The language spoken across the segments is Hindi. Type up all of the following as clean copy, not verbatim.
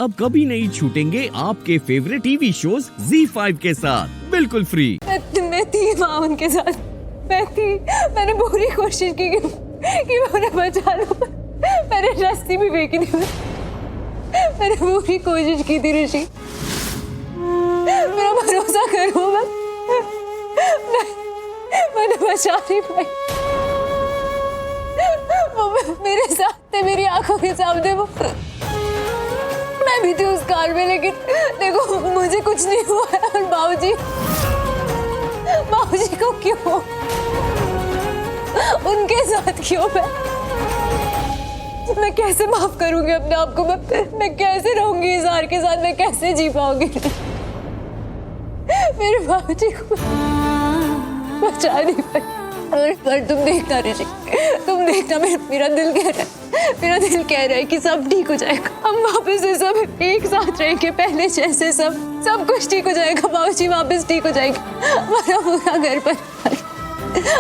अब कभी नहीं छूटेंगे आपके फेवरेट टीवी शोज ZEE5 के साथ बिल्कुल फ्री। मैं थी वहाँ उनके साथ, मैंने पूरी कोशिश की कि मैं उन्हें बचा लूं। मैंने रस्सी भी फेंकी थी, मैंने पूरी कोशिश की थी ऋषि। मेरा भरोसा करो, मैंने बचा नहीं पाई। वो मेरे साथ थे, मेरी आंखों के सामने वो, मैं भी थी उस कार में, लेकिन देखो मुझे कुछ नहीं हुआ है। और बाबूजी को क्यों, उनके साथ क्यों? मैं कैसे माफ करूंगी अपने आप को? मैं कैसे रहूंगी इस हार के साथ? मैं कैसे जी पाऊंगी? मेरे बाबूजी को बचा नहीं पाई। पर तुम देखना ऋषि, तुम देखना, मेरा दिल कह रहा है कि सब ठीक हो जाएगा। हम वापस से सब एक साथ रहेंगे, पहले जैसे सब कुछ ठीक हो जाएगा। बाबूजी वापस ठीक हो जाएंगे, हमारा पूरा घर पर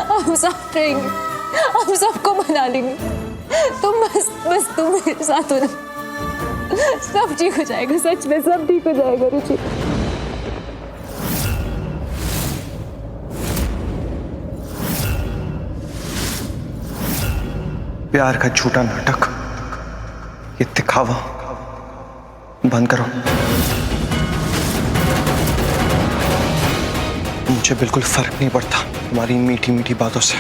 हम साथ रहेंगे, हम सबको मना लेंगे। तुम बस तुम मेरे साथ हो ना, सब ठीक हो जाएगा। सच में सब ठीक हो जाएगा ऋषि। प्यार का झूठा नाटक, ये दिखावा बंद करो। मुझे बिल्कुल फर्क नहीं पड़ता तुम्हारी मीठी मीठी बातों से,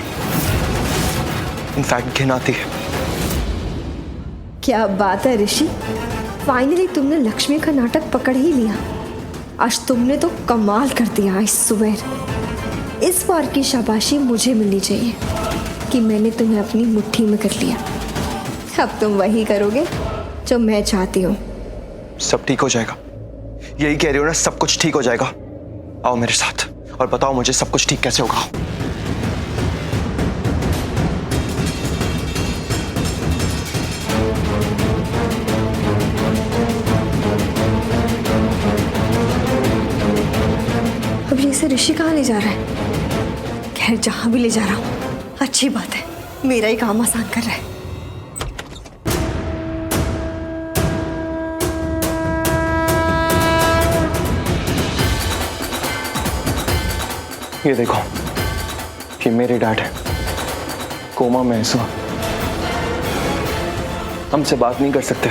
इनफैक्ट घिन आती है। क्या बात है ऋषि, फाइनली तुमने लक्ष्मी का नाटक पकड़ ही लिया। आज तुमने तो कमाल कर दिया। आई स्वेयर, इस बार की शाबाशी मुझे मिलनी चाहिए कि मैंने तुम्हें अपनी मुट्ठी में कर लिया। अब तुम वही करोगे जो मैं चाहती हूँ। सब ठीक हो जाएगा, यही कह रही हो ना? सब कुछ ठीक हो जाएगा। आओ मेरे साथ और बताओ मुझे सब कुछ ठीक कैसे होगा। अब ये से ऋषि कहाँ ले जा रहा है? खैर, जहां भी ले जा रहा हूँ अच्छी बात है, मेरा ही काम आसान कर रहा है। ये देखो, ये मेरे डैड है, कोमा में इस वक्त। हमसे बात नहीं कर सकते,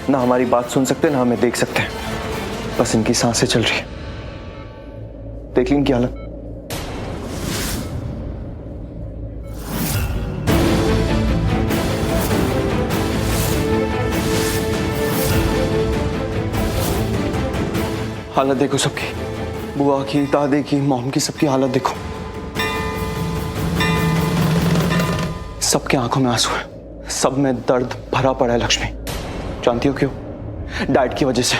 ना हमारी बात सुन सकते, ना हमें देख सकते। बस इनकी सांसें चल रही है। देख ली इनकी हालत। हालत देखो सबकी, बुआ की, दादी की, मॉम की, सबकी हालत देखो। सबके आंखों में आंसू है, सब में दर्द भरा पड़ा है। लक्ष्मी, जानती हो क्यों? डैड की वजह से।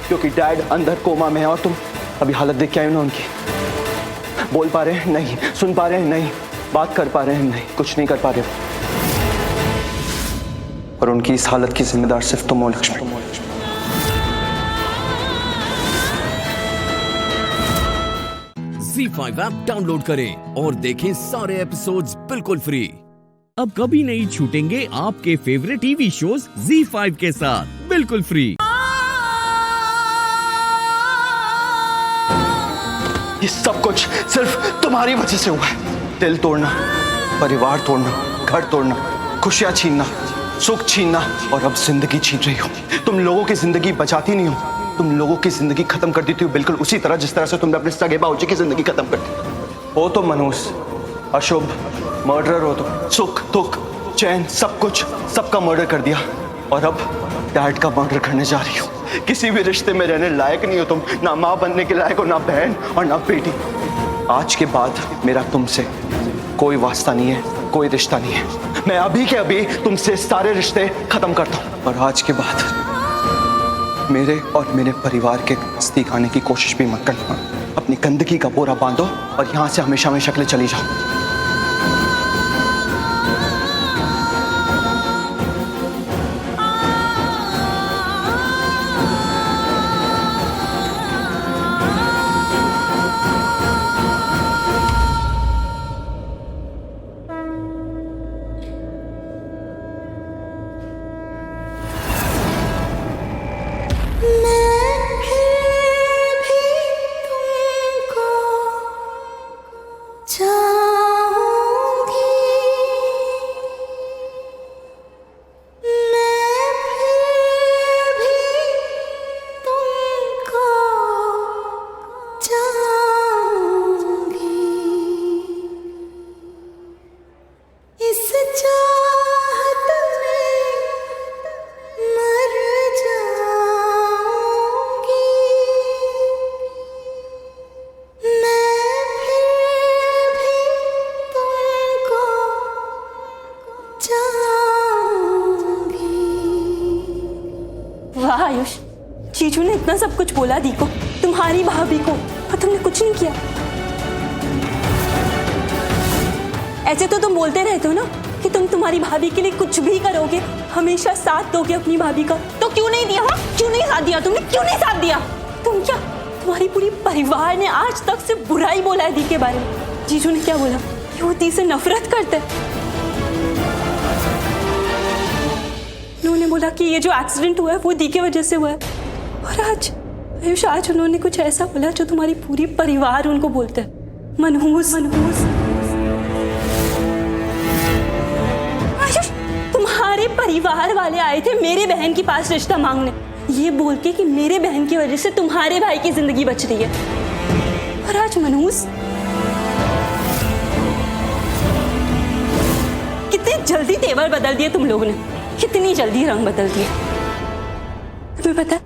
क्योंकि डैड अंदर कोमा में है और तुम अभी हालत देख के आई हो ना उनकी। बोल पा रहे हैं नहीं, सुन पा रहे हैं नहीं, बात कर पा रहे हैं नहीं, कुछ नहीं कर पा रहे। और उनकी इस हालत की जिम्मेदार सिर्फ तुम हो लक्ष्मी। ZEE5 ऐप डाउनलोड करें और देखें सारे एपिसोड्स बिल्कुल फ्री। अब कभी नहीं छूटेंगे आपके फेवरेट टीवी शोज ZEE5 के साथ बिल्कुल फ्री। ये सब कुछ सिर्फ तुम्हारी वजह से हुआ है। दिल तोड़ना, परिवार तोड़ना, घर तोड़ना, खुशियां छीनना, सुख छीनना, और अब जिंदगी छीन रही हो। तुम लोगों की जिंदगी बचाती नहीं हो, तुम लोगों की जिंदगी खत्म कर देती हो, बिल्कुल उसी तरह जिस तरह से तुमने अपने सगे बाबूजी की जिंदगी खत्म कर दी। हो तो मनुष्य, अशुभ, मर्डरर हो तो सुख दुख चैन सब कुछ, सबका मर्डर कर दिया। और अब डैड का मर्डर करने जा रही हो। किसी भी रिश्ते में रहने लायक नहीं हो तुम, ना माँ बनने के लायक हो, ना बहन और ना बेटी। आज के बाद मेरा तुमसे कोई वास्ता नहीं है, कोई रिश्ता नहीं है। मैं अभी के अभी तुमसे सारे रिश्ते खत्म करता हूँ। और आज के बाद मेरे और मेरे परिवार के नजदीक आने की कोशिश भी मत करना। अपनी गंदगी का बोरा बांधो और यहाँ से हमेशा हमेशा के लिए चली जाओ। वाह आयुष, जीजू ने इतना सब कुछ बोला दी को, तुम्हारी भाभी को, और तुमने कुछ नहीं किया। ऐसे तो तुम बोलते रहते हो ना कि तुम तुम्हारी भाभी के लिए कुछ भी करोगे, हमेशा साथ दोगे अपनी भाभी का, तो क्यों नहीं दिया? क्यों नहीं साथ दिया तुमने? क्यों नहीं साथ दिया? तुम क्या, तुम्हारी पूरी परिवार ने आज तक से बुरा ही बोला है दी के बारे में। जीजू ने क्या बोला कि वो दी से नफरत करते हैं। उन्होंने बोला कि ये जो एक्सीडेंट हुआ है वो दी की वजह से हुआ है। और आज आयुष, आज उन्होंने कुछ ऐसा बोला जो तुम्हारी पूरी परिवार उनको बोलते हैं, मनहूस। आयुष, तुम्हारे परिवार वाले आए थे मेरे बहन के पास रिश्ता मांगने, ये बोल के कि मेरे बहन की वजह से तुम्हारे भाई की जिंदगी बच रही है। और आज मनहूस, कितनी जल्दी तेवर बदल दिए तुम लोगों ने, कितनी जल्दी रंग बदल दिए। तुम्हें पता है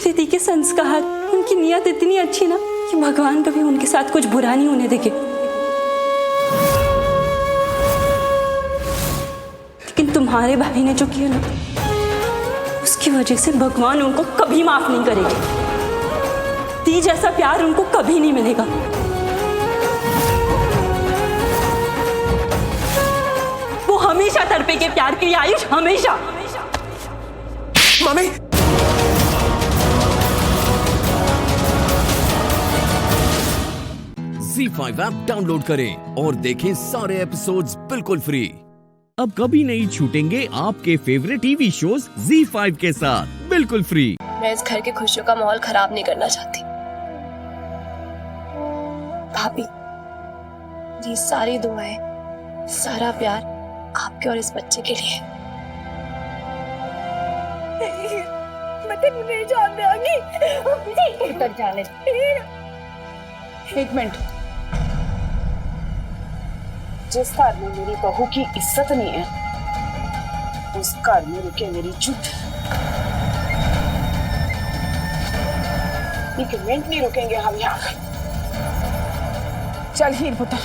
मेरी दी के संस्कार, उनकी नियत इतनी अच्छी ना कि भगवान कभी उनके साथ कुछ बुरा नहीं होने देंगे। लेकिन तुम्हारे भाई ने जो किया ना, उसकी वजह से भगवान उनको कभी माफ नहीं करेंगे। दी जैसा प्यार उनको कभी नहीं मिलेगा। वो हमेशा तड़पेंगे प्यार के लिए आयुष, हमेशा। मम्मी, ZEE5 ऐप डाउनलोड करें और देखें सारे एपिसोड्स बिल्कुल फ्री। अब कभी नहीं छूटेंगे आपके फेवरेट टीवी शोज ZEE5 के साथ बिल्कुल फ्री। मैं इस घर की खुशियों का माहौल खराब नहीं करना चाहती। भाभी, ये सारी दुआएं, सारा प्यार आपके और इस बच्चे के लिए। मैं तेनू नहीं जान देंगी। उतर जाने। एक मिनट, जिस घर में मेरी बहू की इज्जत नहीं है, उस घर में रुके मेरी जुट। एक मिनट नहीं रुकेंगे हम यहाँ पे। चल हीर पुत्र,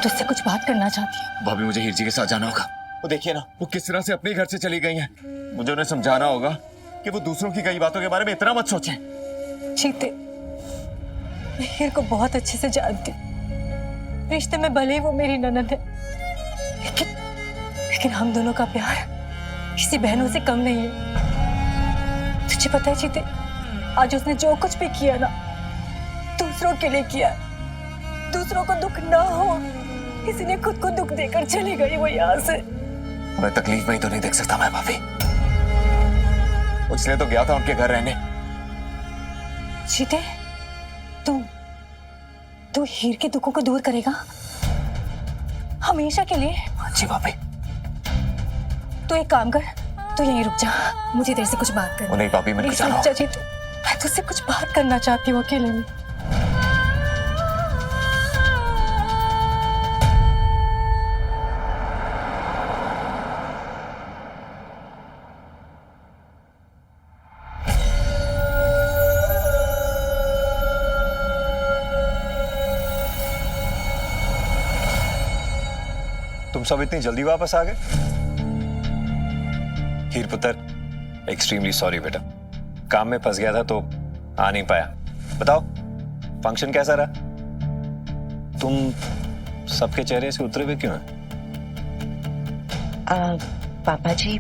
तुझसे कुछ बात करना चाहती हूँ। भाभी, मुझे हीर जी के साथ जाना होगा। वो देखिए ना, वो किस तरह से अपने घर से चली गई हैं। मुझे उन्हें समझाना होगा कि वो दूसरों की कई बातों के बारे में इतना मत सोचें। जीते, मैं हीर को बहुत अच्छे से जानती हूँ। रिश्ते में भले ही वो मेरी ननद है, लेकिन हम दोनों का प्यार किसी बहनों से कम नहीं है। तुझे पता है जीते, आज उसने जो कुछ भी किया ना, दूसरों के लिए किया। दूसरों को दुख ना हो, इसलिए खुद को दुख देकर चली गई वो यहाँ से। मैं तकलीफ में ही तो नहीं देख सकता मैं भाभी, इसलिए तो गया था उनके घर रहने। जीते, तू हीर के दुखों को दूर करेगा हमेशा के लिए? जी भाभी। तू एक काम कर, तू यहीं रुक जा, मुझे तेरे से कुछ बात करनी। नहीं भाभी, मैंने प्लीज रुक जा जीते, मैं तुझसे कुछ बात करना चाहती हूँ अकेले में। तुम सब इतनी जल्दी वापस आ गए? हीर पुत्र, एक्सट्रीमली सॉरी बेटा, काम में फंस गया था तो आ नहीं पाया। बताओ, फंक्शन कैसा रहा? तुम सबके चेहरे से उतरे हुए क्यों हैं? पापा जी,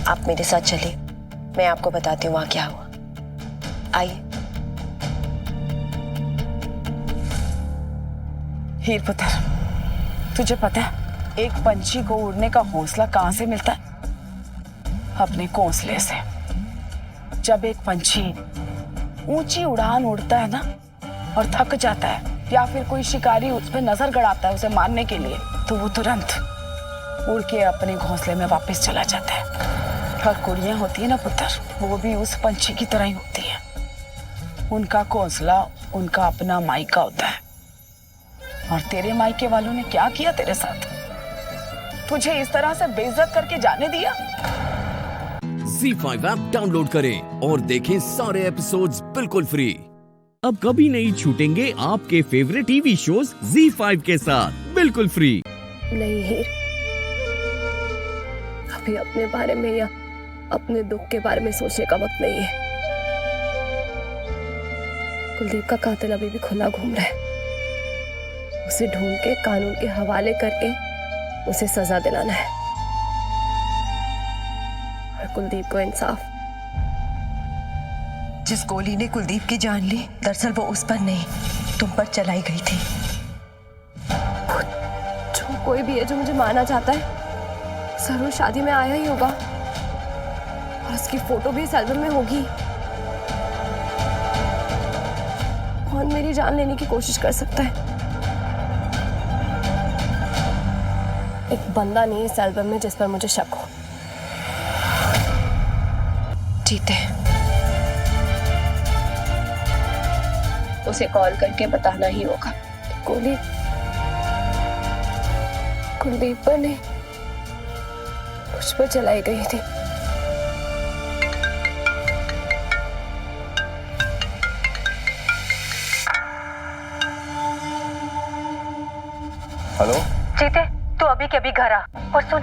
आप मेरे साथ चलिए, मैं आपको बताती हूँ वहां क्या हुआ। आइए। हीर पुत्र, तुझे पता है एक पंछी को उड़ने का हौसला कहां से मिलता है? अपने घोंसले से। जब एक पंछी ऊंची उड़ान उड़ता है ना और थक जाता है, या फिर कोई शिकारी उस पर नजर गड़ाता है उसे मारने के लिए, तो वो तुरंत उड़ के अपने घोंसले में वापस चला जाता है। और कुड़ियां होती है ना पुत्र, वो भी उस पंछी की तरह ही होती है। उनका घोंसला उनका अपना मायका होता है। और तेरे मायके वालों ने क्या किया तेरे साथ? तुझे इस तरह से बेइज्जत करके जाने दिया? ZEE5 ऐप डाउनलोड करें और देखें सारे एपिसोड्स बिल्कुल फ्री। अब कभी नहीं छूटेंगे आपके फेवरेट टीवी शोज ZEE5 के साथ बिल्कुल फ्री। नहीं हीर, अभी अपने बारे में या अपने दुख के बारे में सोचने का वक्त नहीं है। कुलदीप का कातिल अभी भी खुला घूम रहा है। उसे ढूंढ के कानून के हवाले करके उसे सजा दिलाना है और कुलदीप को इंसाफ। जिस गोली ने कुलदीप की जान ली, दरअसल वो उस पर नहीं, तुम पर चलाई गई थी। जो कोई भी है जो मुझे मारना चाहता है, जरूर शादी में आया ही होगा और उसकी फोटो भी इस एल्बम में होगी। कौन मेरी जान लेने की कोशिश कर सकता है? एक बंदा नहीं इस एल्बम में जिस पर मुझे शक हो। जीते, उसे कॉल करके बताना ही होगा। गोली कुलदीप पर नहीं, मुझ पर चलाई गई थी। हेलो जीते, तू अभी के अभी घर आ और सुन,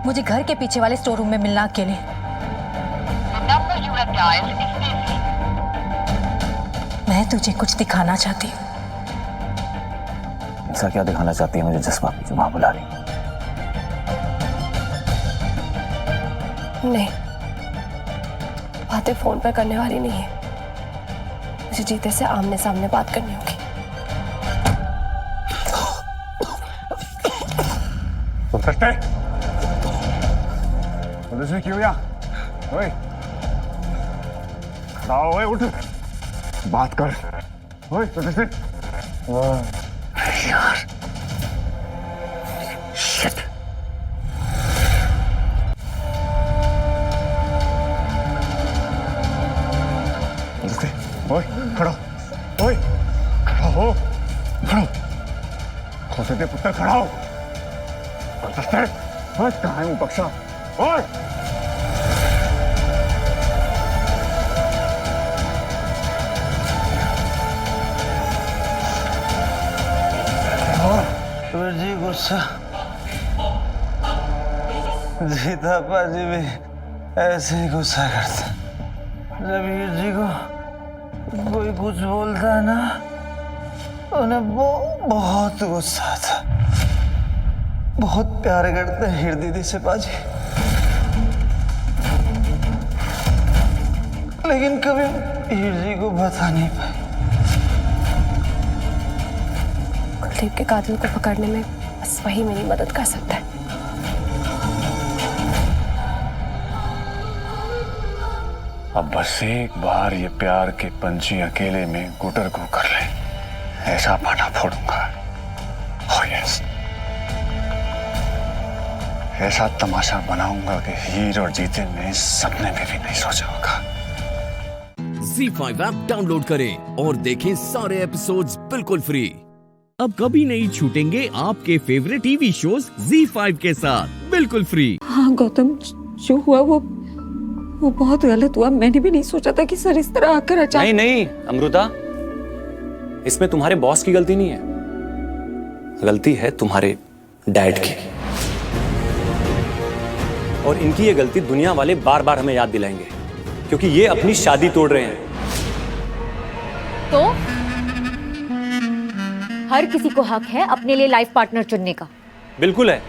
मुझे घर के पीछे वाले स्टोर रूम में मिलना अकेले। मैं तुझे कुछ दिखाना चाहती हूँ। ऐसा क्या दिखाना चाहती है मुझे जज्बा जो वहां बुला रही? नहीं, बातें फोन पर करने वाली नहीं है। मुझे जीते से आमने सामने बात करनी होगी। क्यों या? ओए, खड़ा हो, ओए, उठ, बात कर। ओए, यार, शिट। ओए, खड़ा, ओए, खड़ा हो, खड़ा, खोसे दे पुत्र, खड़ा हो। ओए, कहाँ है वो बक्सा? ओए, जी गुस्सा, जीता पाजी भी ऐसे ही गुस्सा करता। जब हीर जी को कोई कुछ बोलता है ना, उन्हें बहुत गुस्सा आता। बहुत प्यार करते हैं हीर दीदी से पाजी, लेकिन कभी हीर जी को बता नहीं पाए। कुलदीप के कातिल को पकड़ने में बस वही मेरी मदद कर सकता है। अब बस एक बार ये प्यार के पंछी अकेले में गुटर को कर ले, ऐसा पाना फोड़ूंगा। oh yes, ऐसा तमाशा बनाऊंगा कि हीर और जीते ने सपने में भी नहीं सोचा होगा। ZEE5 ऐप डाउनलोड करें और देखें सारे एपिसोड्स बिल्कुल फ्री। अब कभी नहीं छूटेंगे आपके फेवरेट टीवी शोज ZEE5 के साथ बिल्कुल फ्री। हाँ गौतम, जो हुआ वो बहुत गलत हुआ। मैंने भी नहीं सोचा था कि सर इस तरह आकर अचानक। नहीं अमृता, इसमें तुम्हारे बॉस की गलती नहीं है, गलती है तुम्हारे डैड की। और इनकी ये गलती दुनिया वाले बार बार हमें याद दिलाएंगे, क्योंकि ये अपनी शादी तोड़ रहे हैं। तो हर किसी को हक है अपने लिए लाइफ पार्टनर चुनने का। बिल्कुल है,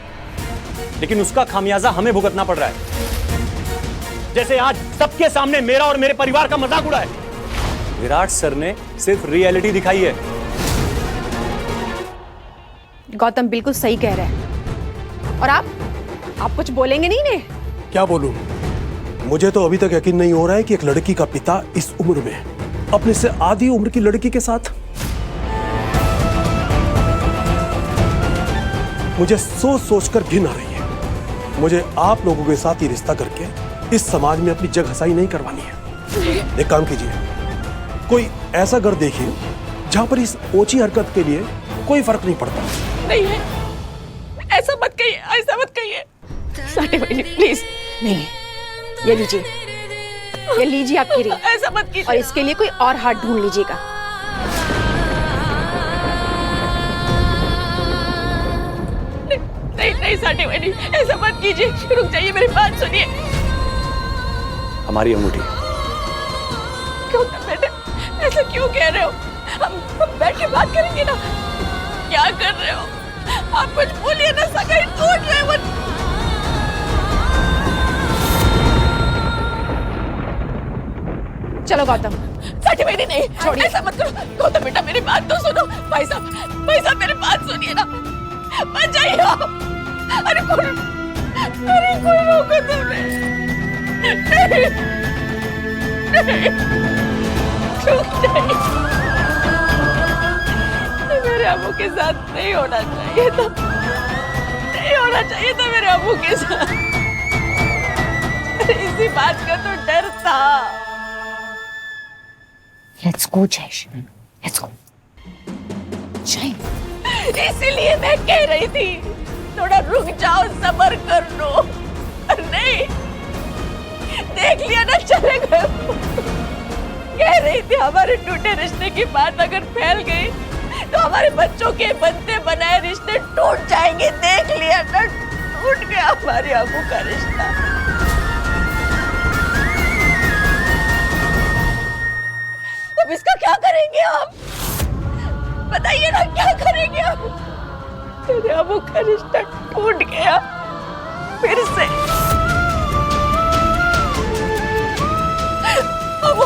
लेकिन उसका खामियाजा हमें भुगतना पड़ रहा है। जैसे आज सबके सामने मेरा और मेरे परिवार का मजाक उड़ा है। विराट सर ने सिर्फ रियलिटी दिखाई है। गौतम बिल्कुल सही कह रहे हैं। और आप कुछ बोलेंगे नहीं ने? क्या बोलूं? मुझे तो अभी तक यकीन नहीं हो रहा है कि एक लड़की का पिता इस उम्र में अपने से आधी उम्र की लड़की के साथ मुझे सोच सोच कर घिन आ रही है। मुझे आप लोगों के साथ ये रिश्ता करके इस समाज में अपनी जगह हसाई नहीं करवानी है। एक काम कीजिए, कोई ऐसा घर देखिए जहां पर इस ओछी हरकत के लिए कोई फर्क नहीं पड़ता। नहीं है, ऐसा मत कहिए, ऐसा मत कहिए। साटे बहनी प्लीज। नहीं, ये लीजिए, ये लीजिए आपकी रिंग। ऐसा मत कीजिए। और इसके लिए कोई और हाथ ढूंढ लीजिएगा। नहीं नहीं साटे बहनी, ऐसा मत कीजिए। रुक जाइए, मेरी बात सुनिए। हमारी अंगूठी। क्यों बेटे, ऐसा क्यों कह रहे हो? हम बैठ के बात करेंगे ना। क्या कर रहे हो आप? कुछ बोलिए ना, सगाई टूट रहे मत। चलो गौतम। साटी बहनी नहीं, छोड़िए, ऐसा मत करो। गौतम बेटा मेरी बात तो सुनो। भाई साहब मेरी बात सुनिए ना। मत जाइए आप। अरे कोई रोको तुम्हें। नहीं, रुक जाइए। मेरे अबू के साथ नहीं होना चाहिए था, नहीं होना चाहिए था मेरे अबू के साथ। इसी बात का तो डर था। Let's go, Jayesh. Let's go। इसीलिए मैं कह रही थी थोड़ा रुक जाओ, सब्र कर लो। नहीं, देख लिया ना, चले गए। कह रही थी हमारे टूटे रिश्ते की बात अगर फैल गई तो हमारे बच्चों के बनते बनाए रिश्ते टूट जाएंगे। देख लिया ना, टूट गया हमारे अबू का रिश्ता। अब इसका क्या करेंगे आप? बताइए ना, क्या करेंगे आप? तेरे अबू का रिश्ता टूट गया फिर से। अबू,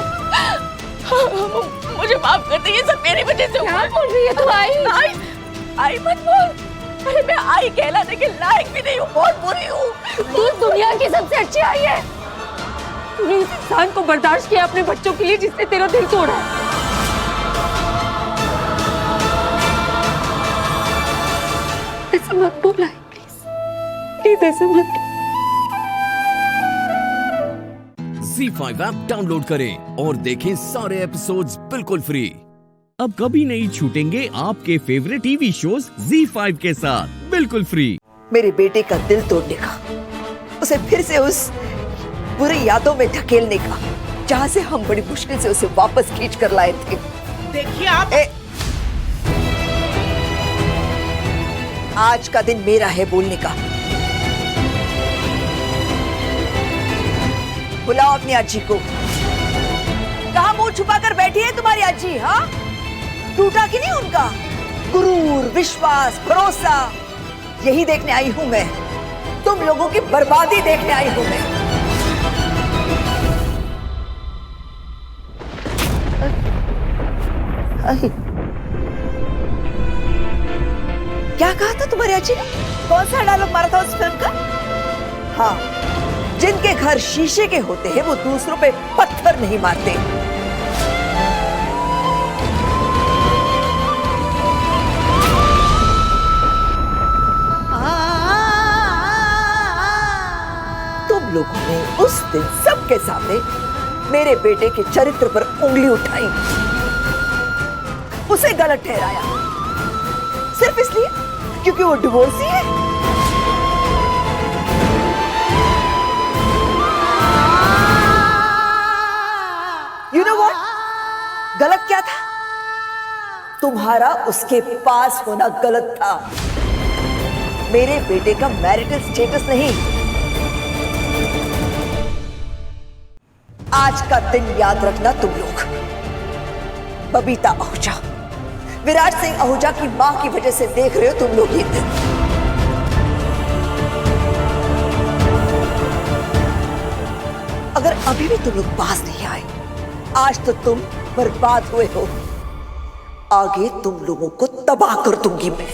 मुझे माफ कर दे, ये सब मेरी वजह से हुआ। क्या बोल रही है तू? आई मत बोल। अरे मैं आई कहलाने के लायक भी नहीं हूँ, बहुत बुरी हूँ। तू दुनिया की सबसे अच्छी आई है। तूने इस इंसान को बर्दाश्त किया अपने बच्चों के लिए जिसने तेरा दिल तोड़ा है। ऐसा मत बोला, प्लीज ऐसा मत। ZEE5 ऐप डाउनलोड करें और देखें सारे एपिसोड्स बिल्कुल फ्री। अब कभी नहीं छूटेंगे आपके फेवरेट टीवी शोज ZEE5 के साथ बिल्कुल फ्री। मेरे बेटे का दिल तोड़ने का, उसे फिर से उस बुरी यादों में ढकेलने का, जहां से हम बड़ी मुश्किल से उसे वापस खींच कर लाए थे। देखिए आप, आज का दिन मेरा है बोलने का। बुलाओ अपनी अज्जी को। कहां मुंह छुपा कर बैठी है तुम्हारी अज्जी? हाँ, टूटा कि नहीं उनका गुरूर, विश्वास, भरोसा? यही देखने आई हूं मैं, तुम लोगों की बर्बादी देखने आई हूं मैं। क्या कहा था तुम्हारी अज्जी ने? कौन सा डायलॉग मारा था उस फिल्म का? हाँ, जिनके घर शीशे के होते हैं वो दूसरों पे पत्थर नहीं मारते। तुम लोगों ने उस दिन सबके सामने मेरे बेटे के चरित्र पर उंगली उठाई, उसे गलत ठहराया, सिर्फ इसलिए क्योंकि वो डिवोर्सी है। You know what? गलत क्या था? तुम्हारा उसके पास होना गलत था, मेरे बेटे का मैरिटल स्टेटस नहीं। आज का दिन याद रखना तुम लोग। बबीता आहूजा, विराट सिंह आहूजा की मां की वजह से देख रहे हो तुम लोग ये दिन। अगर अभी भी तुम लोग पास नहीं आए, आज तो तुम बर्बाद हुए हो। आगे तुम लोगों को तबाह कर दूंगी मैं।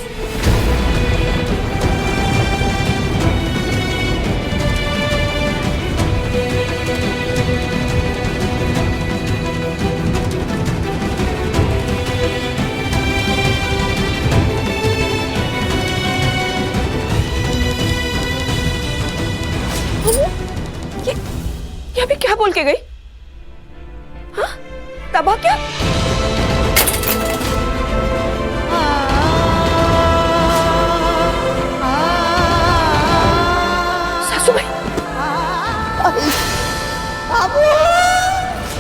के गई? हाँ? तबाह क्या? सासू भाई,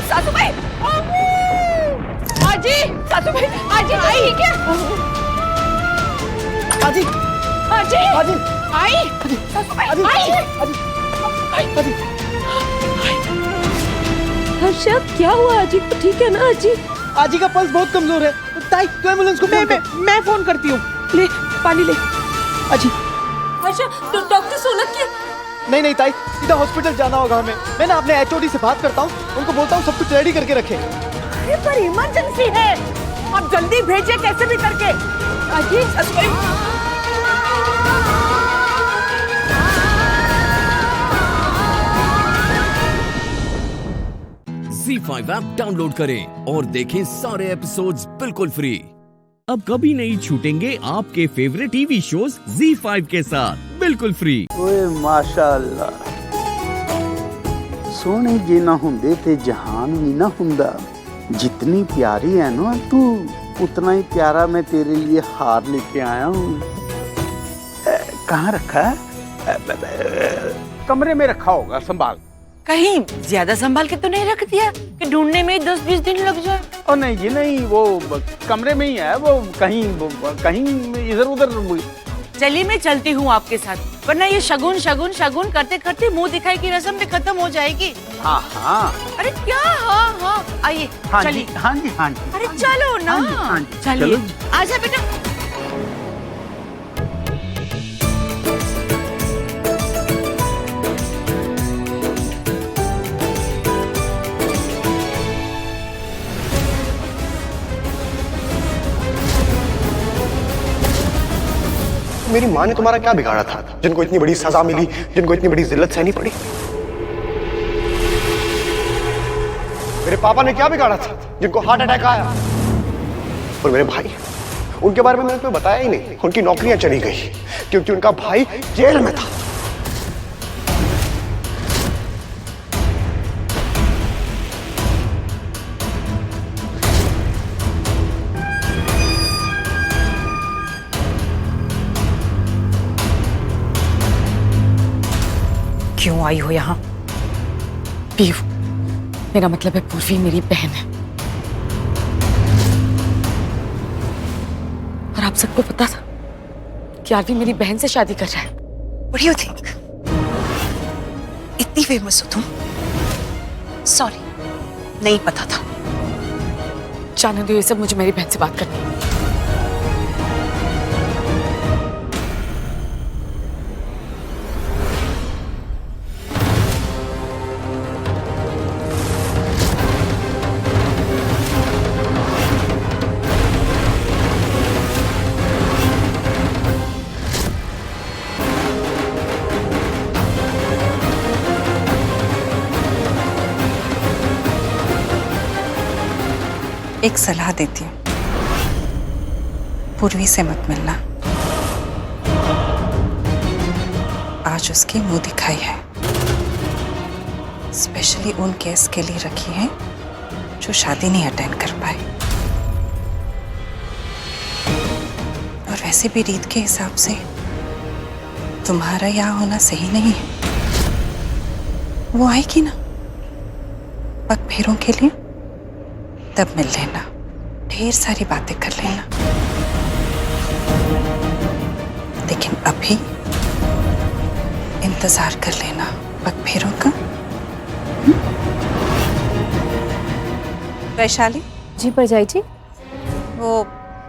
सासू भाई, आजी, सासू भाई, आजी आई क्या? आजी, आजी, आजी, आई, सासू भाई, आई, हर्षा क्या हुआ? आजी को ठीक है ना? आजी आजी का पल्स बहुत कमजोर है। ताई तो एम्बुलेंस को मैं फोन करती हूँ। ले पानी ले। आजी, हर्षा तो डॉक्टर सोलक के नहीं ताई, सीधा हॉस्पिटल जाना होगा हमें। मैं ना अपने HOD से बात करता हूँ, उनको बोलता हूँ सब कुछ रेडी करके रखें। अरे पर इमरजेंसी है, आप जल्दी भेजिए कैसे भी करके। आजी, सासू भाई, ZEE5 ऐप डाउनलोड करें और देखें सारे एपिसोड्स बिल्कुल फ्री। अब कभी नहीं छूटेंगे आपके फेवरेट टीवी शोज ZEE5 के साथ बिल्कुल फ्री। ओए माशाअल्लाह, सोने जे ना हुंदे ते जहान भी ना हुंदा। जितनी प्यारी है ना तू, उतना ही प्यारा मैं तेरे लिए हार लेके आया हूँ। कहाँ रखा है? कमरे में रखा होगा, संभाल। कहीं ज्यादा संभाल के तो नहीं रख दिया कि ढूंढने में 10-20 दिन लग जाए? और नहीं ये नहीं, वो कमरे में ही है, वो कहीं इधर उधर। चलिए मैं चलती हूँ आपके साथ, वरना ये शगुन शगुन शगुन करते करते मुंह दिखाई की रस्म भी खत्म हो जाएगी। हाँ हाँ। अरे क्या? हाँ हाँ, आइए चलिए। हाँ जी हाँ जी। अरे चलो ना, हाँ जी, चलिए आजा बेटा। मेरी माँ ने तुम्हारा क्या बिगाड़ा था जिनको इतनी बड़ी सजा मिली, जिनको इतनी बड़ी जिल्लत सहनी पड़ी? मेरे पापा ने क्या बिगाड़ा था जिनको हार्ट अटैक आया? और मेरे भाई, उनके बारे में मैंने तुम्हें बताया ही नहीं। उनकी नौकरियां चली गई क्योंकि उनका भाई जेल में था। क्यों आई हो यहाँ? पीयू, मेरा मतलब है पूर्वी मेरी बहन है, और आप सबको पता था कि आरवी मेरी बहन से शादी कर रहा है। What do you think? इतनी फेमस हो तुम? सॉरी, नहीं पता था। जाने दो ये सब, मुझे मेरी बहन से बात करनी है। एक सलाह देती हूँ, पूर्वी से मत मिलना। आज उसकी मुंह दिखाई है, स्पेशली उन केस के लिए रखी है जो शादी नहीं अटेंड कर पाए। और वैसे भी रीत के हिसाब से तुम्हारा यहाँ होना सही नहीं है। वो आएगी ना पग फेरों के लिए, तब मिल लेना, ढेर सारी बातें कर लेना। लेकिन अभी इंतजार कर लेना पग फेरों का। वैशाली जी परजाई जी, वो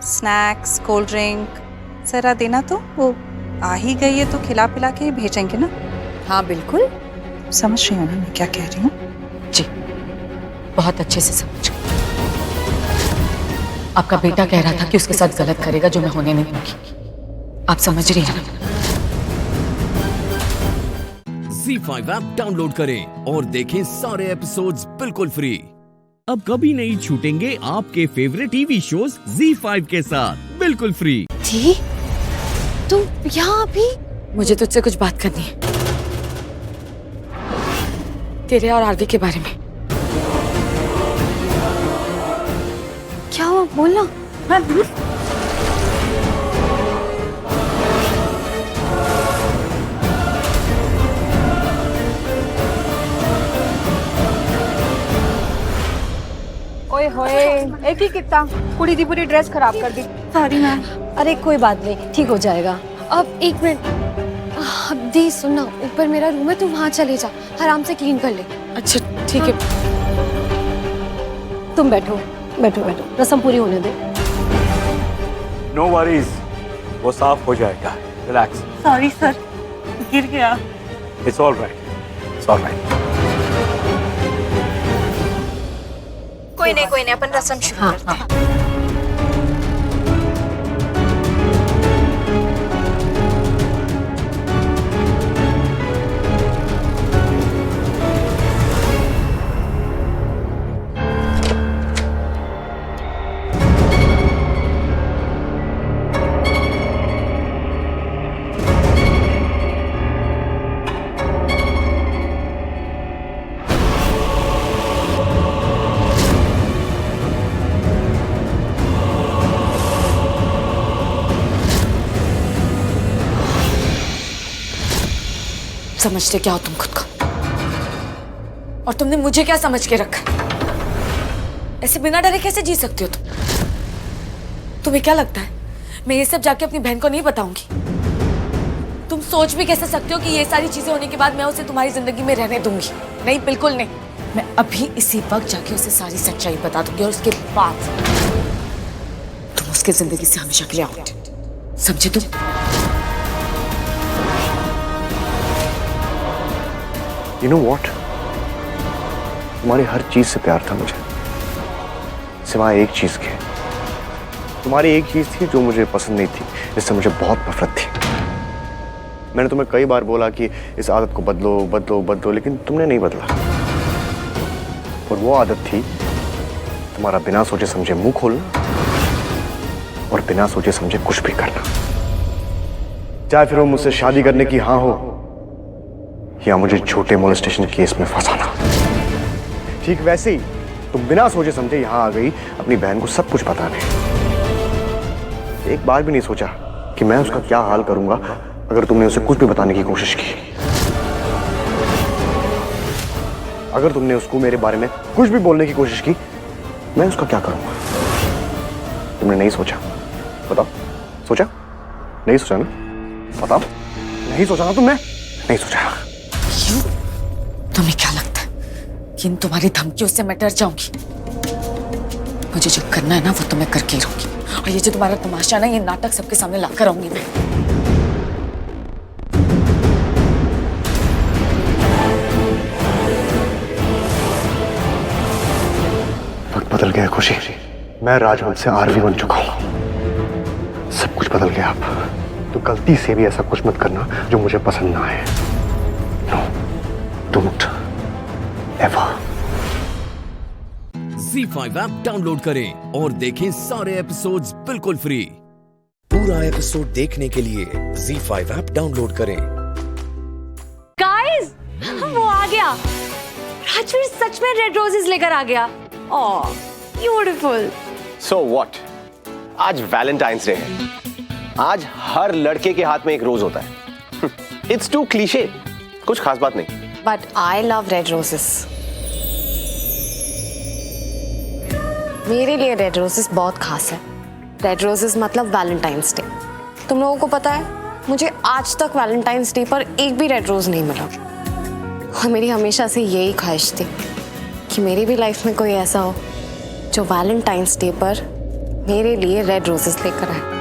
स्नैक्स कोल्ड ड्रिंक जरा देना। तो वो आ ही गई है तो खिला पिला के ही भेजेंगे ना? हाँ बिल्कुल। समझ रही हो ना मैं क्या कह रही हूँ? जी बहुत अच्छे से समझ गई। आपका बेटा कह रहा था कि उसके साथ गलत करेगा, जो मैं होने नहीं दूंगी। आप समझ रही हैं? ZEE5 ऐप डाउनलोड करें और देखें सारे एपिसोड्स बिल्कुल फ्री। अब कभी नहीं छूटेंगे आपके फेवरेट टीवी शोज ZEE5 के साथ बिल्कुल फ्री। जी तुम यहाँ भी? मुझे तुझसे कुछ बात करनी है। तेरे और आरवी के बारे में। क्या हुआ बोलना। ओए होए, एक ही कितना कुड़ी दी पूरी ड्रेस खराब कर दी। Sorry ma'am. अरे कोई बात नहीं, ठीक हो जाएगा। अब एक मिनट, अब दी सुनना, ऊपर मेरा रूम है, तू वहाँ चले जा, आराम से क्लीन कर ले। अच्छा ठीक है। तुम बैठो बैठो बैठो, रस्म पूरी होने दो। नो वरीज, वो साफ हो जाएगा, रिलैक्स। सॉरी सर, गिर गया। It's all right, it's all right. कोई नहीं, अपन रस्म शुरू करते हैं। समझते क्या हो तुम खुद को? और तुमने मुझे क्या समझ के रखा? ऐसे बिना डरे कैसे जी सकती हो तुम? तुम्हें क्या लगता है मैं ये सब जाके अपनी बहन को नहीं बताऊंगी? तुम सोच भी कैसे सकते हो कि ये सारी चीजें होने के बाद मैं उसे तुम्हारी जिंदगी में रहने दूंगी? नहीं, बिल्कुल नहीं। मैं अभी इसी वक्त जाके उसे सारी सच्चाई बता दूंगी और उसके बाद तुम उसकी जिंदगी से हमेशा के लिए आउट। समझे तुम? You know what? तुम्हारी हर चीज से प्यार था मुझे, सिवाय एक चीज के। तुम्हारी एक चीज थी जो मुझे पसंद नहीं थी, जिससे मुझे बहुत नफरत थी। मैंने तुम्हें कई बार बोला कि इस आदत को बदलो बदलो बदलो, लेकिन तुमने नहीं बदला। और वो आदत थी तुम्हारा बिना सोचे समझे मुंह खोलना और बिना सोचे समझे कुछ भी करना, चाहे फिर वो मुझसे शादी करने की हाँ हो या मुझे छोटे मोलेस्टेशन केस में फंसाना। ठीक वैसे ही तुम बिना सोचे समझे यहां आ गई अपनी बहन को सब कुछ बताने। एक बार भी नहीं सोचा कि मैं उसका क्या हाल करूंगा अगर तुमने उसे कुछ भी बताने की कोशिश की। अगर तुमने उसको मेरे बारे में कुछ भी बोलने की कोशिश की, मैं उसका क्या करूंगा? तुमने नहीं सोचा? बताओ, सोचा? नहीं सोचा ना? बताओ, नहीं सोचा ना तुमने? नहीं सोचा। तुम्हें क्या लगता है कि इन तुम्हारी धमकियों से मैं डर जाऊंगी? मुझे जो करना है ना वो तो मैं करके ही रहूंगी। और ये जो तुम्हारा तमाशा ना, ये नाटक सबके सामने लाकर आऊंगी मैं। वक्त बदल गया खुशी, मैं राजवंश से आरवी बन चुका हूं। सब कुछ बदल गया अब। तो गलती से भी ऐसा कुछ मत करना जो मुझे पसंद ना आए। No, don't ever. ZEE5 app download करें और देखें सारे एपिसोड्स बिल्कुल फ्री। पूरा एपिसोड देखने के लिए ZEE5 ऐप डाउनलोड करें। गाइस, वो आ गया। राजवीर सच में रेड रोजेस लेकर आ गया। ओह, ब्यूटीफुल। So what? आज वैलेंटाइंस डे है। आज हर लड़के के हाथ में एक रोज होता है। It's too cliché. कुछ खास बात नहीं। But I love red roses. मेरे लिए रेड रोजेस बहुत खास है। रेड रोजेस मतलब वैलेंटाइंस डे। तुम लोगों को पता है, मुझे आज तक वैलेंटाइंस डे पर एक भी रेड रोज नहीं मिला। और मेरी हमेशा से यही ख्वाहिश थी कि मेरी भी लाइफ में कोई ऐसा हो जो वैलेंटाइंस डे पर मेरे लिए रेड रोजेस लेकर आए।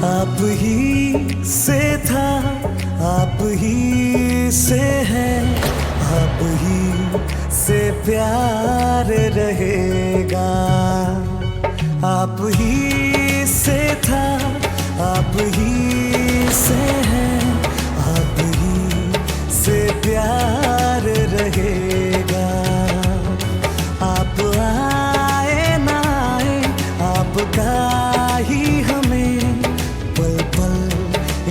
आप ही से था, आप ही से है, आप ही से प्यार रहेगा। आप ही से था, आप ही से है, आप ही से प्यार रहेगा। आप आए ना आए, आपका ही हमें पल पल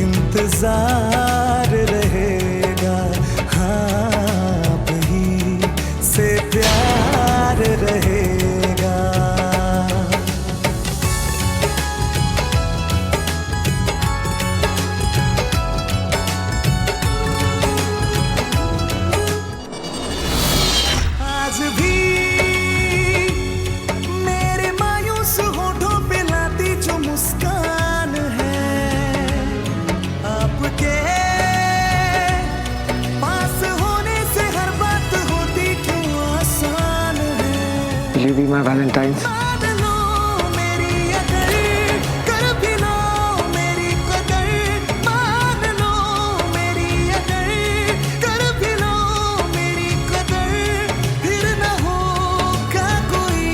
इंतजार रहेगा। हाँ, आप ही से प्यार रहेगा। आज भी मेरे मायूस होठों पे लाती जो मुस्कान है, आपके पास होने से हर बात होती क्यों आसान है। Will you be my Valentine's? मान लो मेरी अगर, कर भी लो मेरी कदर। मान लो मेरी अगर, कर भी लो मेरी कदर। फिर न होगा कोई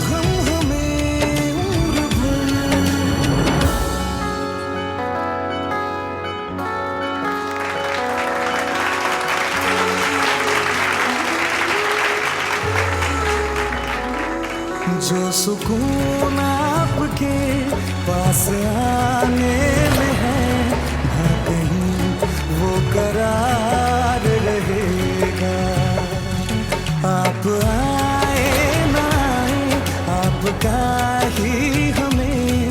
गम हमें उम्र भर। जो सुकून आपके पास आने में है, ना कहीं वो करार रहेगा। आप आए ना आए, आपका ही हमें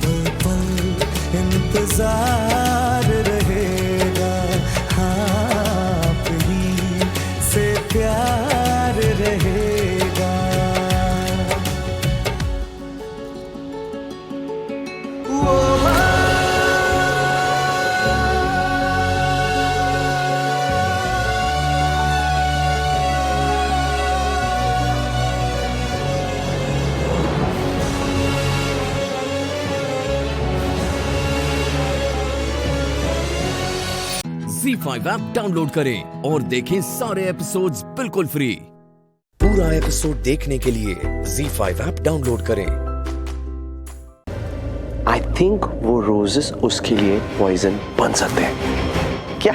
पल पल इंतजार रहेगा। हाँ, आप ही से प्यार रहेगा। Z5 ऐप डाउनलोड करें और देखें सारे एपिसोड्स बिल्कुल फ्री। पूरा एपिसोड देखने के लिए Z5 ऐप डाउनलोड करें। आई थिंक वो रोजेस उसके लिए पॉइजन बन सकते हैं। क्या?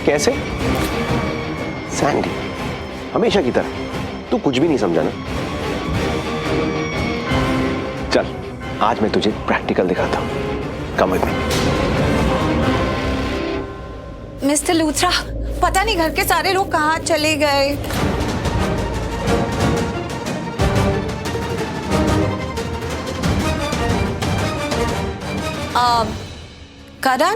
कैसे? सैंडी, हमेशा की तरह तू कुछ भी नहीं समझा ना। चल, आज मैं तुझे प्रैक्टिकल दिखाता हूं। Come with me. Mister Luthra, पता नहीं घर के सारे लोग कहाँ चले गए। करण?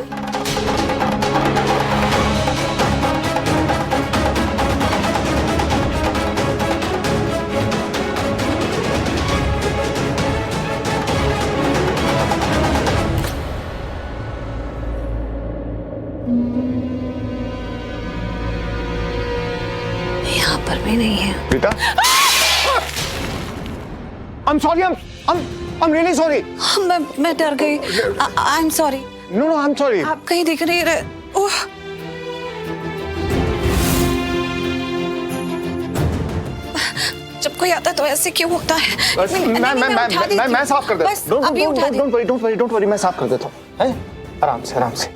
यहाँ पर भी नहीं है। बेटा, I'm sorry, I'm really sorry. मैं डर गई। I'm sorry. No, I'm sorry. आप कहीं दिख नहीं रहे। ओह, जब कोई आता तो ऐसे क्यों होता है? मैं साफ कर देता हूँ। बस अभी उठा दे। Don't worry, मैं साफ कर देता हूँ। हैं? आराम से।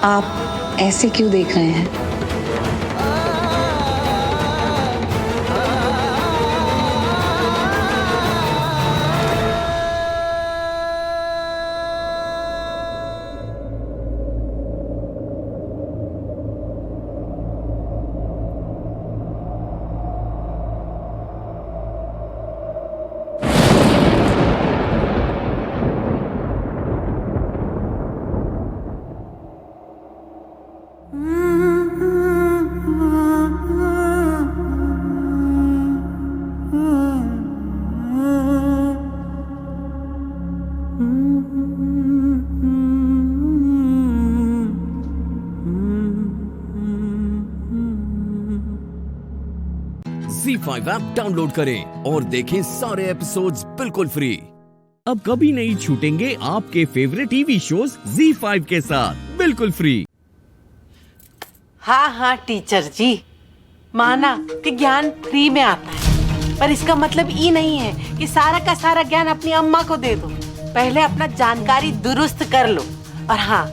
आप ऐसे क्यों देख रहे हैं? ZEE5 ऐप डाउनलोड करें और देखें सारे एपिसोड्स बिल्कुल फ्री। अब कभी नहीं छूटेंगे आपके फेवरेट टीवी शोज ZEE5 के साथ बिल्कुल फ्री। हाँ हाँ टीचर जी, माना कि ज्ञान फ्री में आता है, पर इसका मतलब ये नहीं है कि सारा का सारा ज्ञान अपनी अम्मा को दे दो। पहले अपना जानकारी दुरुस्त कर लो। और हाँ,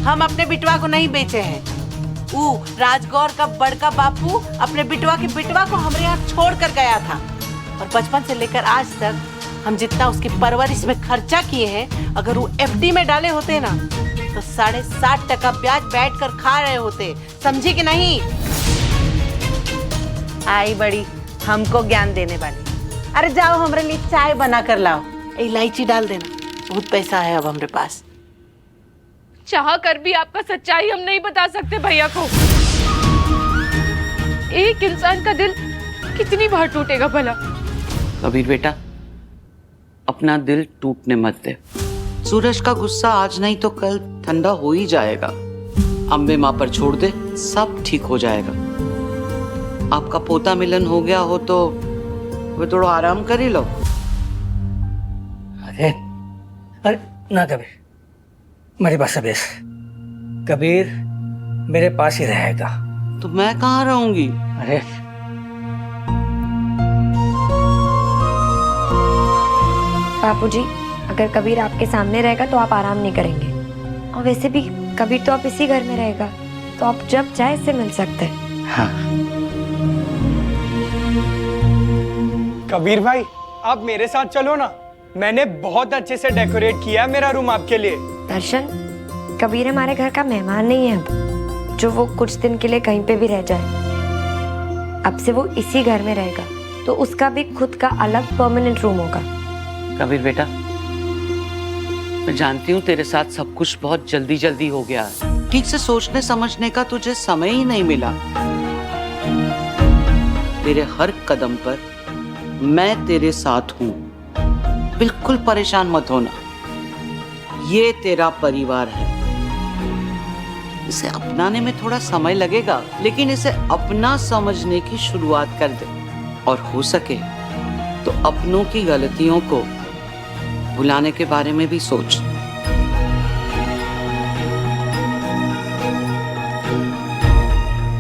हम अपने बिटवा को नहीं बेचे हैं। वो राजगौर का बड़का बापू अपने बिटवा के बिटवा को हमारे यहाँ छोड़ कर गया था, और बचपन से लेकर आज तक हम जितना उसकी परवरिश में खर्चा किए हैं, अगर वो FD में डाले होते ना तो 60.5% ब्याज बैठ कर खा रहे होते। समझी कि नहीं? आई बड़ी हमको ज्ञान देने वाली। अरे जाओ हमारे लिए चाय बना कर लाओ, इलायची डाल देना, बहुत पैसा है अब हमारे पास। चाह कर भी आपका सच्चाई हम नहीं बता सकते भैया को। एक इंसान का दिल कितनी बार टूटेगा भला? कबीर बेटा, अपना दिल टूटने मत दे। सूरज का गुस्सा आज नहीं तो कल ठंडा हो ही जाएगा। अम्बे माँ पर छोड़ दे, सब ठीक हो जाएगा। आपका पोता मिलन हो गया हो तो वो थोड़ा आराम कर ही लो। अरे ना कबीर, मेरे पास अब कबीर मेरे पास ही रहेगा। तो मैं कहाँ रहूंगी? अरे बापूजी, अगर कबीर आपके सामने रहेगा तो आप आराम नहीं करेंगे, और वैसे भी कबीर तो आप इसी घर में रहेगा, तो आप जब चाहे इससे मिल सकते हैं। हाँ। कबीर भाई, आप मेरे साथ चलो ना, मैंने बहुत अच्छे से डेकोरेट किया है मेरा रूम आपके लिए। दर्शन, कबीर हमारे घर का मेहमान नहीं है अब, जो वो कुछ दिन के लिए कहीं पे भी रह जाए। अब से वो इसी घर में रहेगा, तो उसका भी खुद का अलग परमानेंट रूम होगा। कबीर बेटा, मैं जानती हूँ तेरे साथ सब कुछ बहुत जल्दी जल्दी हो गया है। ठीक से सोचने समझने का तुझे समय ही नहीं मिला। तेरे हर कदम पर मैं तेरे साथ हूँ, बिल्कुल परेशान मत होना। ये तेरा परिवार है, इसे अपनाने में थोड़ा समय लगेगा, लेकिन इसे अपना समझने की शुरुआत कर दे, और हो सके तो अपनों की गलतियों को भुलाने के बारे में भी सोच।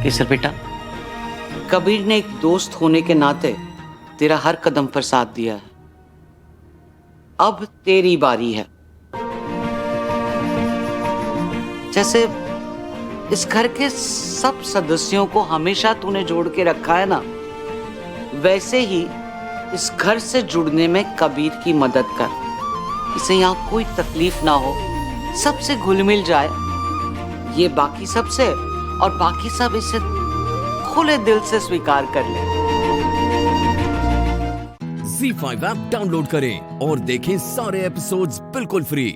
केसर बेटा, कबीर ने एक दोस्त होने के नाते तेरा हर कदम पर साथ दिया है। अब तेरी बारी है। जैसे इस घर के सब सदस्यों को हमेशा तूने जोड़ के रखा है ना, वैसे ही इस घर से जुड़ने में कबीर की मदद कर। इसे यहाँ कोई तकलीफ ना हो, सबसे घुल मिल जाए, ये बाकी सबसे, और बाकी सब इसे खुले दिल से स्वीकार कर ले। ZEE5 ऐप डाउनलोड करें और देखें सारे एपिसोड्स बिल्कुल फ्री।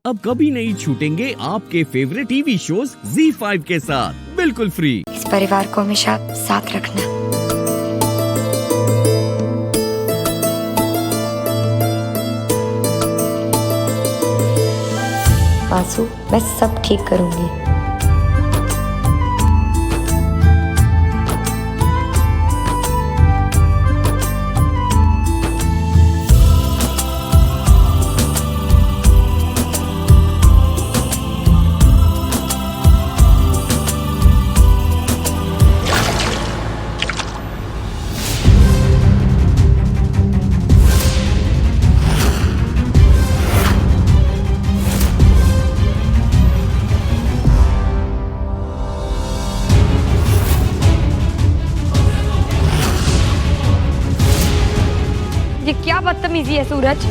अब कभी नहीं छूटेंगे आपके फेवरेट टीवी शोज ZEE5 के साथ बिल्कुल फ्री। इस परिवार को हमेशा साथ रखना। वासु, मैं सब ठीक करूंगी। ये क्या बदतमीजी है सूरज?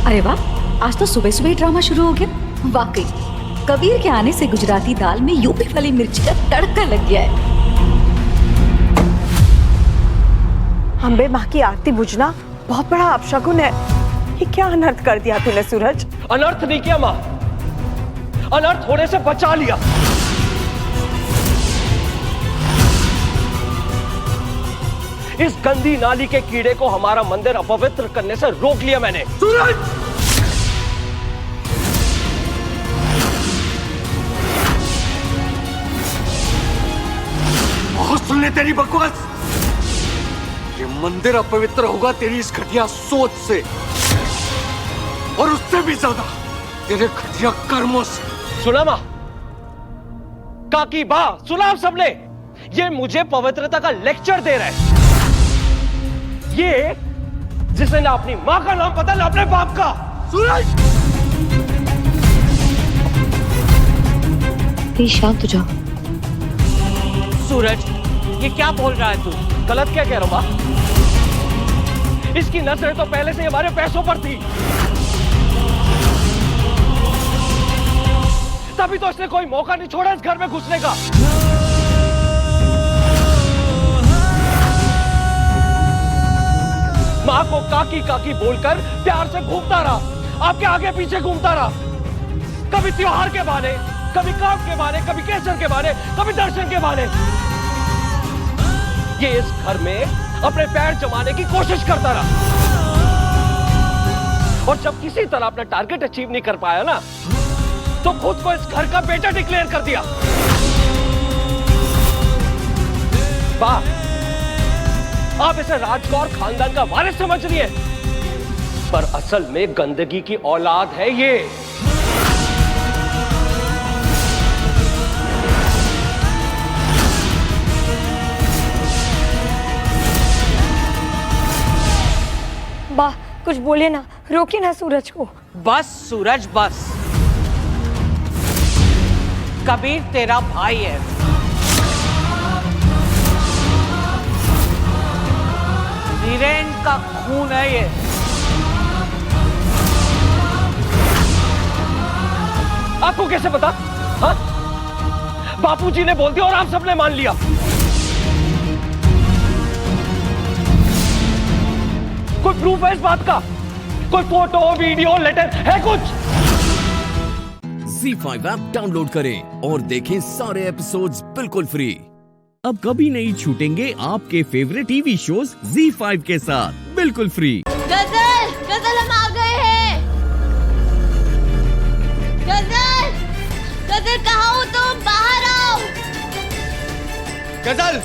अरे वाह, आज तो सुबह सुबह ही ड्रामा शुरू हो गया। वाकई कबीर के आने से गुजराती दाल में यूपी वाली मिर्च का तड़का लग गया है। अम्बे माँ की आरती बुझना बहुत बड़ा अपशगुन है। ये क्या अनर्थ कर दिया तूने सूरज? अनर्थ नहीं किया माँ, अनर्थ होने से बचा लिया। इस गंदी नाली के कीड़े को हमारा मंदिर अपवित्र करने से रोक लिया मैंने। सूरज! बहुत सुन ले तेरी बकवास। ये मंदिर अपवित्र होगा तेरी इस घटिया सोच से, और उससे भी ज्यादा तेरे घटिया कर्मों से। सुना मां, काकी बा, सुना आप सबने? ये मुझे पवित्रता का लेक्चर दे रहा है। ये जिसे ना अपनी मां का नाम पता ना अपने बाप का। सूरज, शांत हो जाओ। सूरज, ये क्या बोल रहा है तू? गलत क्या कह रहा हूं? इसकी नजर तो पहले से हमारे पैसों पर थी, तभी तो इसने कोई मौका नहीं छोड़ा इस घर में घुसने का। मां को काकी काकी बोलकर प्यार से घूमता रहा, आपके आगे पीछे घूमता रहा, कभी त्योहार के बहाने, कभी काम के बहाने, कभी केसर के बहाने, कभी दर्शन के बहाने। ये इस घर में अपने पैर जमाने की कोशिश करता रहा, और जब किसी तरह अपना टारगेट अचीव नहीं कर पाया ना, तो खुद को इस घर का बेटा डिक्लेयर कर दिया। वाह, आप इसे राजकौर खानदान का वारिस समझ रही है, पर असल में गंदगी की औलाद है ये। बा, कुछ बोले ना, रोके ना सूरज को। बस सूरज बस। कबीर तेरा भाई है, वीरेन का खून है ये। आपको कैसे पता? हाँ? बापूजी ने बोल दिया और आप सबने मान लिया। कोई प्रूफ है इस बात का? कोई फोटो, वीडियो, लेटर है कुछ? ZEE5 ऐप डाउनलोड करें और देखें सारे एपिसोड्स बिल्कुल फ्री। अब कभी नहीं छूटेंगे आपके फेवरेट टीवी शोज ZEE5 के साथ बिल्कुल फ्री। गजल, गजल हम आ गए हैं। गजल, गजल कहाँ हो तुम? बाहर आओ। गजल,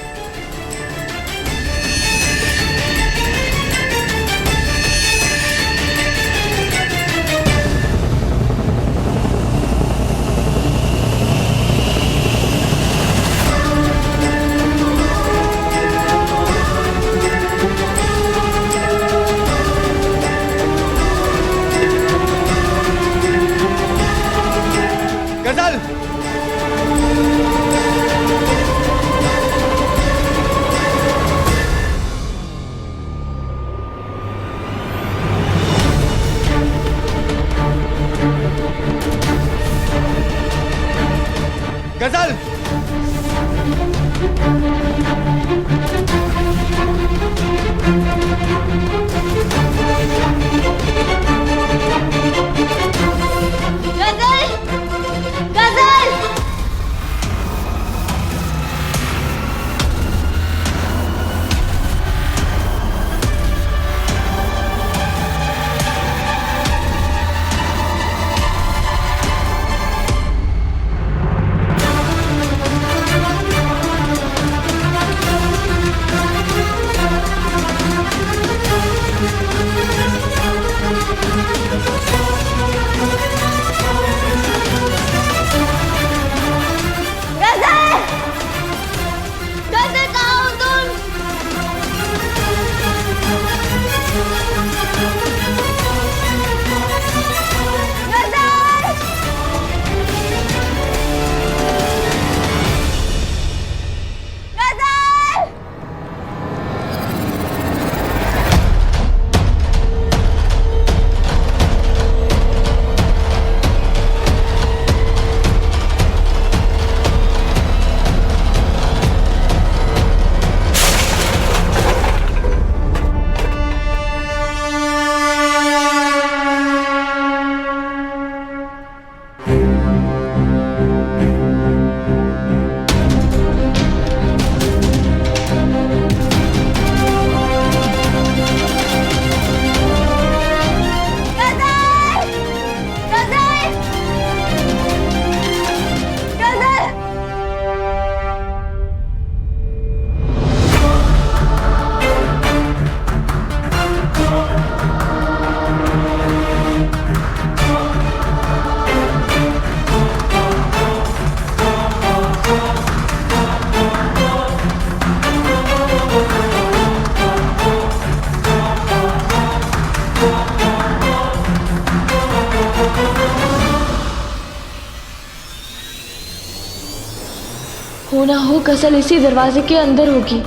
गजल इसी दरवाजे के अंदर होगी।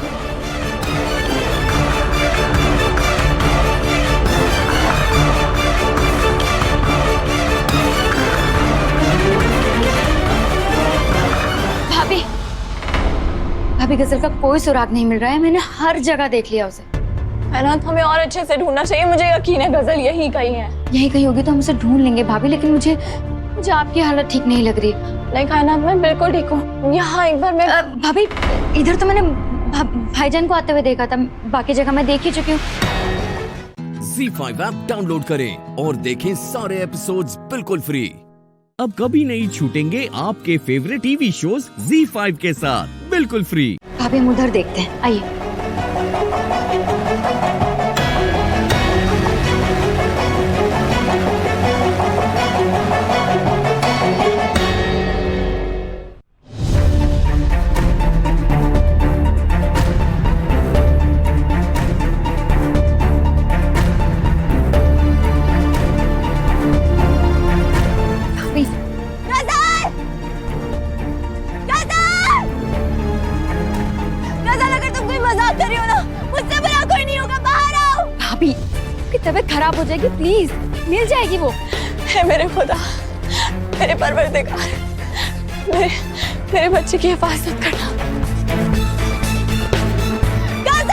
भाभी, भाभी गजल का कोई सुराग नहीं मिल रहा है। मैंने हर जगह देख लिया उसे। अनाथ, हमें और अच्छे से ढूंढना चाहिए। मुझे यकीन है गजल यहीं कहीं है। यहीं कहीं होगी तो हम उसे ढूंढ लेंगे भाभी, लेकिन मुझे आपकी हालत ठीक नहीं लग रही। नहीं कायनात, मैं बिल्कुल ठीक हूँ। यहाँ एक बार मैं भाभी, इधर तो मैंने भाईजान को आते हुए देखा था, बाकी जगह मैं देख ही चुकी हूँ। ZEE5 ऐप डाउनलोड करें और देखें सारे एपिसोड्स बिल्कुल फ्री। अब कभी नहीं छूटेंगे आपके फेवरेट टीवी शोज ZEE5 के साथ बिल्कुल फ्री। भाभी हम उधर देखते हैं, आइए। तबीयत खराब हो जाएगी, प्लीज। मिल जाएगी वो। है मेरे खुदा, मेरे परवरदिगार, मेरे बच्चे की हिफाजत करना। गजल!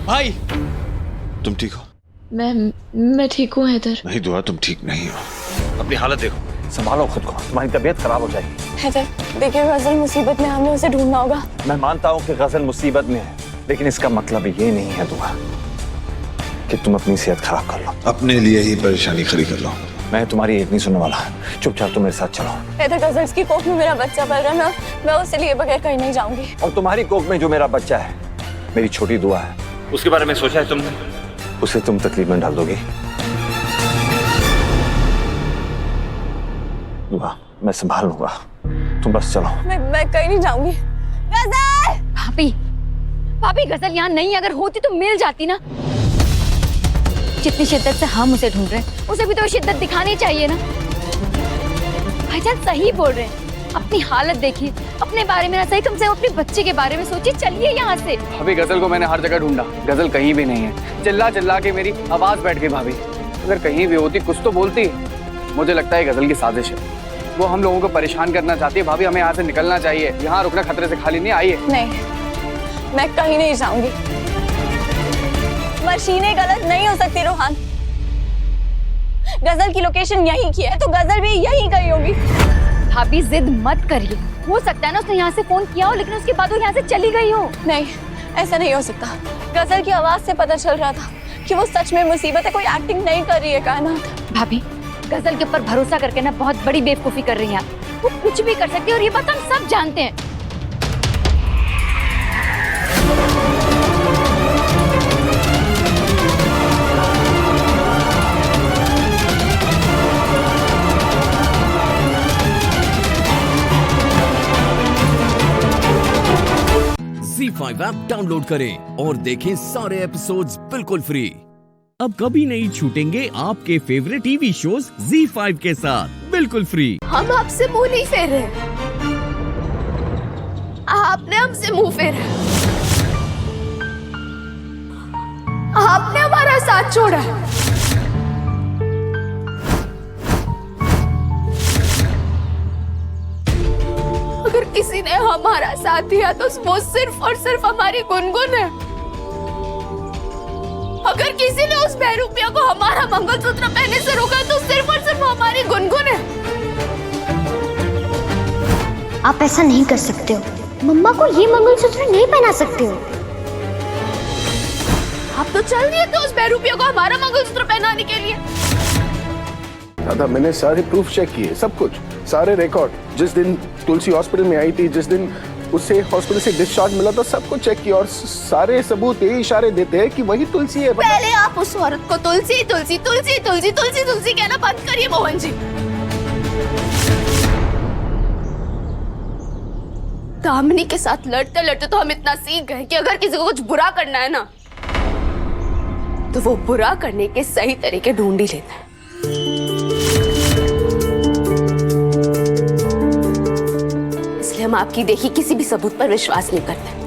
भाई, तुम ठीक हो? मैं ठीक हूँ हैदर। नहीं दुआ, तुम ठीक नहीं हो। अपनी हालत देखो, संभालो खुद को, तुम्हारी तबीयत खराब हो जाएगी। हैदर देखिए, गजल मुसीबत में, हमें उसे ढूंढना होगा। मैं मानता हूँ कि गजल मुसीबत में है, लेकिन इसका मतलब ये नहीं है दुआ कि तुम अपनी सेहत खराब कर लो। अपने लिए ही परेशानी खड़ी कर लो। मैं तुम्हारी एक नहीं सुनने वाला। चुपचाप तुम मेरे साथ चलो। हैदर, गजल की कोख में मेरा बच्चा पल रहा है, मैं उसे लिए बगैर कहीं नहीं जाऊंगी। और तुम्हारी कोख में जो मेरा बच्चा है, मेरी छोटी दुआ है, उसके बारे में सोचा है तुमने? उसे तुम तकलीफ में डाल दोगी? दुआ, मैं संभाल लूंगा, तुम बस चलो। मैं कहीं नहीं जाऊंगी। गजल! भाभी गजल यहाँ नहीं, अगर होती तो मिल जाती ना। जितनी शिद्दत से हम उसे ढूंढ रहे हैं, उसे भी तो शिद्दत दिखानी चाहिए ना। भाईजान सही बोल रहे हैं, अपनी हालत देखिए, अपने बारे में ना सही, कम से कम अपने बच्चे के बारे में सोचिए। चलिए यहाँ से। अभी गजल को मैंने हर जगह ढूंढा, गजल कहीं भी नहीं है। चिल्ला के मेरी आवाज बैठ गई। भाभी अगर कहीं भी होती कुछ तो बोलती। मुझे लगता है गजल की साजिश है, वो हम लोगों को परेशान करना चाहती है। भाभी हमें यहाँ से निकलना चाहिए, यहाँ रुकना खतरे से खाली नहीं। आइए। नहीं, मैं कहीं नहीं जाऊंगी। मशीनें गलत नहीं हो सकती रोहान। गजल की लोकेशन यहीं की है, तो गजल भी यहीं कहीं होगी। भाभी जिद मत करिए, हो सकता है ना उसने यहाँ से फोन किया हो, लेकिन उसके बाद वो यहाँ से चली गई हो। नहीं, ऐसा नहीं हो सकता। गजल की आवाज से पता चल रहा था कि वो सच में मुसीबत है, कोई एक्टिंग नहीं कर रही है कायनात। भाभी गजल के ऊपर भरोसा करके ना बहुत बड़ी बेवकूफी कर रही हैं आप। वो कुछ भी कर सकती है और ये बात हम सब जानते हैं। ZEE5 ऐप डाउनलोड करें और देखें सारे एपिसोड्स बिल्कुल फ्री। अब कभी नहीं छूटेंगे आपके फेवरेट टीवी शोज ZEE5 के साथ बिल्कुल फ्री। हम आपसे मुंह नहीं फेर रहे, आपने हमसे मुंह फेरा। आपने हमारा साथ छोड़ा। अगर किसी ने हमारा साथ दिया तो वो सिर्फ और सिर्फ हमारी गुनगुन है। अगर किसी ने उस बहरूपिया को हमारा मंगलसूत्र पहनने से रोका तो सिर्फ और सिर्फ हमारी गुनगुन है। आप ऐसा नहीं कर सकते हो, मम्मा को ये मंगलसूत्र नहीं पहना सकते हो। आप तो चल दिए थे उस बहरूपिया को हमारा मंगलसूत्र पहनाने के लिए। दादा मैंने सारे प्रूफ चेक किए, सब कुछ, सारे रिकॉर्ड। जिस दिन तुलसी हॉस्पिटल में आई थी, जिस दिन उसे हॉस्पिटल से डिस्चार्ज मिला तो सब कुछ चेक किया और सारे सबूत यही इशारे देते हैं कि वही तुलसी है। पहले आप उस औरत को तुलसी तुलसी तुलसी तुलसी तुलसी तुलसी कहना बंद करिए मोहन जी। दामिनी के साथ लड़ते लड़ते तो हम इतना सीख गए कि अगर किसी को कुछ बुरा करना है ना तो वो बुरा करने के सही तरीके ढूंढ ही लेता है। इसलिए हम आपकी देखी किसी भी सबूत पर विश्वास नहीं करते।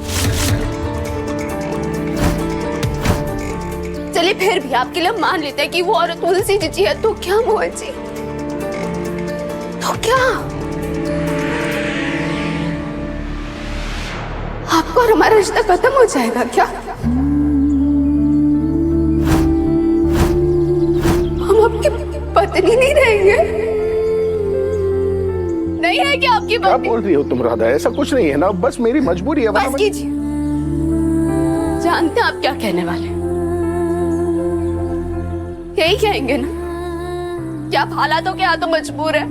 चलिए फिर भी आपके लिए मान लेते हैं कि वो औरत तुलसी जी है, तो क्या मोहन जी, तो क्या आपको और हमारा रिश्ता खत्म हो जाएगा क्या? हम आपकी पत्नी नहीं रहेंगे? नहीं है क्या आपकी क्या बोल रही हो तुम राधा? ऐसा कुछ नहीं है ना, बस मेरी मजबूरी है। बस कीजिए, जानते हैं आप क्या कहने वाले, यही कहेंगे ना कि आप हालातों के हाथों मजबूर है।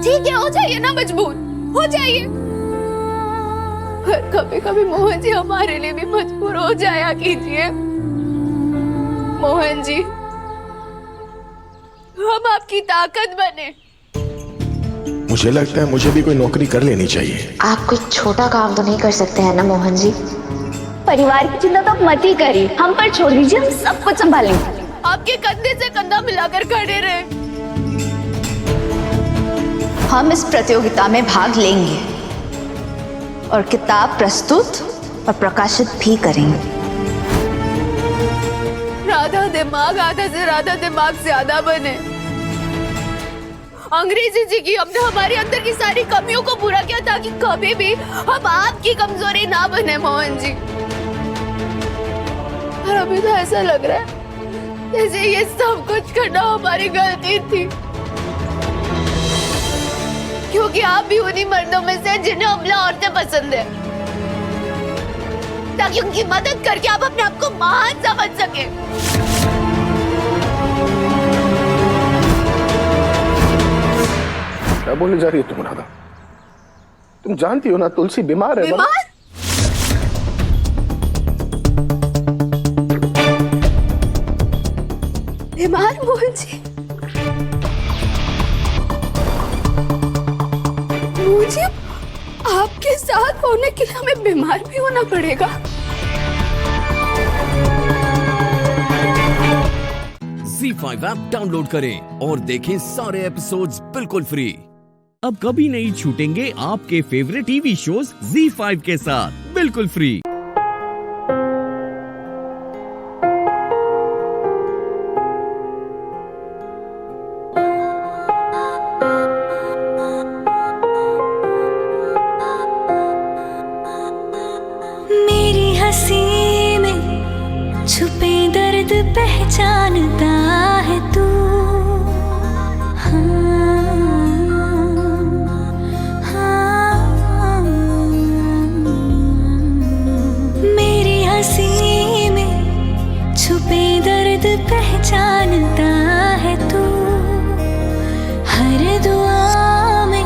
ठीक है, हो जाइए ना मजबूर, हो जाइए। पर कभी कभी मोहन जी हमारे लिए भी मजबूर हो जाया कीजिए। मोहन जी, हम आपकी ताकत बने। मुझे लगता है मुझे भी कोई नौकरी कर लेनी चाहिए। आप कुछ छोटा काम तो नहीं कर सकते हैं ना मोहन जी? परिवार की चिंता तो आप मत ही करिए, हम पर छोड़ दीजिए, हम सब कुछ संभालेंगे। आपके कंधे से कंधा मिलाकर खड़े रहे। हम इस प्रतियोगिता में भाग लेंगे और किताब प्रस्तुत और प्रकाशित भी करेंगे। राधा दिमाग आधा से राधा दिमाग ज्यादा बने। अंग्रेजी जी की हमने हमारे अंदर की सारी कमियों को पूरा किया ताकि कभी भी हम आपकी कमजोरी ना बने मोहन जी। और अभी तो ऐसा लग रहा है जैसे ये सब कुछ करना हमारी गलती थी, क्योंकि आप भी उन्हीं मर्दों में से जिन्हें अबला औरतें पसंद है, ताकि उनकी मदद करके आप अपने आप को महान समझ सके। क्या बोलने जा रही हो तुम राधा? तुम जानती हो ना तुलसी बीमार है। बीमार? बीमार मोहन जी? मुझे आपके साथ होने के लिए हमें बीमार भी होना पड़ेगा? ZEE5 ऐप डाउनलोड करें और देखें सारे एपिसोड्स बिल्कुल फ्री। अब कभी नहीं छूटेंगे आपके फेवरेट टीवी शोज ZEE5 के साथ बिल्कुल फ्री। मेरी हंसी में छुपे दर्द पहचानता है तू। मेरी हंसी में छुपे दर्द पहचानता है तू। हर दुआ में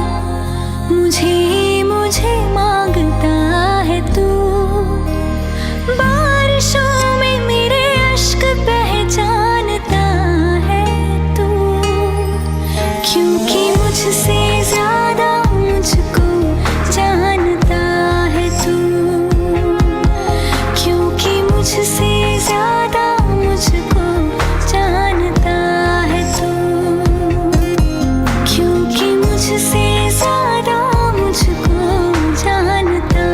मुझे मांगता है तू। बारिशों में मेरे अश्क पहचानता है तू। क्योंकि मुझसे ज्यादा मुझको जानता है तू। क्योंकि मुझसे ज्यादा मुझको जानता है तू। क्योंकि मुझसे ज्यादा मुझको जानता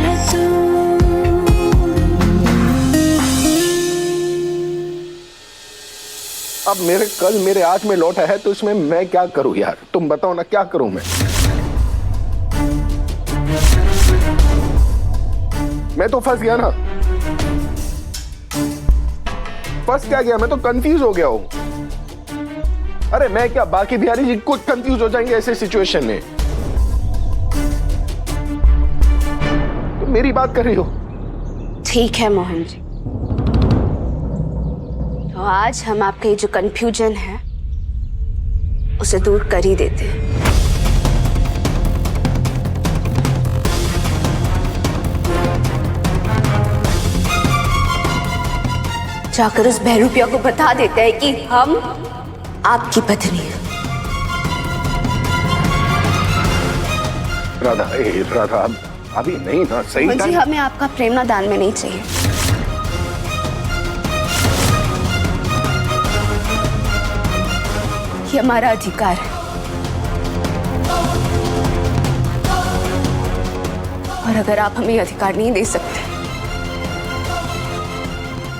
है तू। अब मेरे आज में लौटा है तो इसमें मैं क्या करूं यार? तुम बताओ ना, क्या करूं मैं तो फंस गया ना। फंस क्या गया? मैं तो कंफ्यूज हो गया हूं। अरे मैं क्या, बाकी बिहारी जी खुद कंफ्यूज हो जाएंगे ऐसे सिचुएशन में। तुम मेरी बात कर रही हो? ठीक है मोहन जी, तो आज हम आपका ये जो कंफ्यूजन है उसे दूर कर ही देते हैं। जाकर उस बहरूपिया को बता देते हैं कि हम आपकी पत्नी हैं। राधा, राधा, अभी नहीं ना, सही मुझे टाइम। हमें आपका प्रेम ना दान में नहीं चाहिए। ये हमारा अधिकार है और अगर आप हमें अधिकार नहीं दे सकते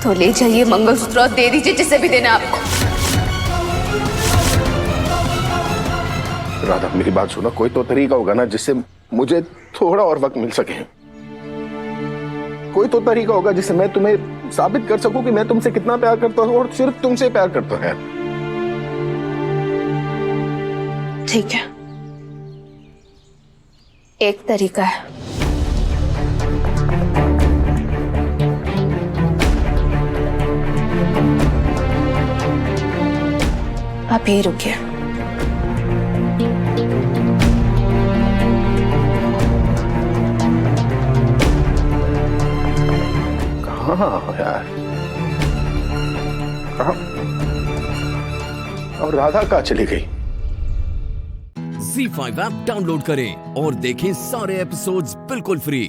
तो ले जाइए मंगलसूत्र और दे दीजिए जिसे भी देना आपको। राधा, मेरी बात सुनो, कोई तो तरीका होगा ना जिससे मुझे थोड़ा और वक्त मिल सके। कोई तो तरीका होगा जिससे मैं तुम्हें साबित कर सकूं कि मैं तुमसे कितना प्यार करता हूं और सिर्फ तुमसे प्यार करता हूं। ठीक है, एक तरीका है। आप यही रुकिए। कहाँ यार, कहाँ? और राधा कहाँ चली गई? ZEE5 ऐप डाउनलोड करें और देखें सारे एपिसोड्स बिल्कुल फ्री।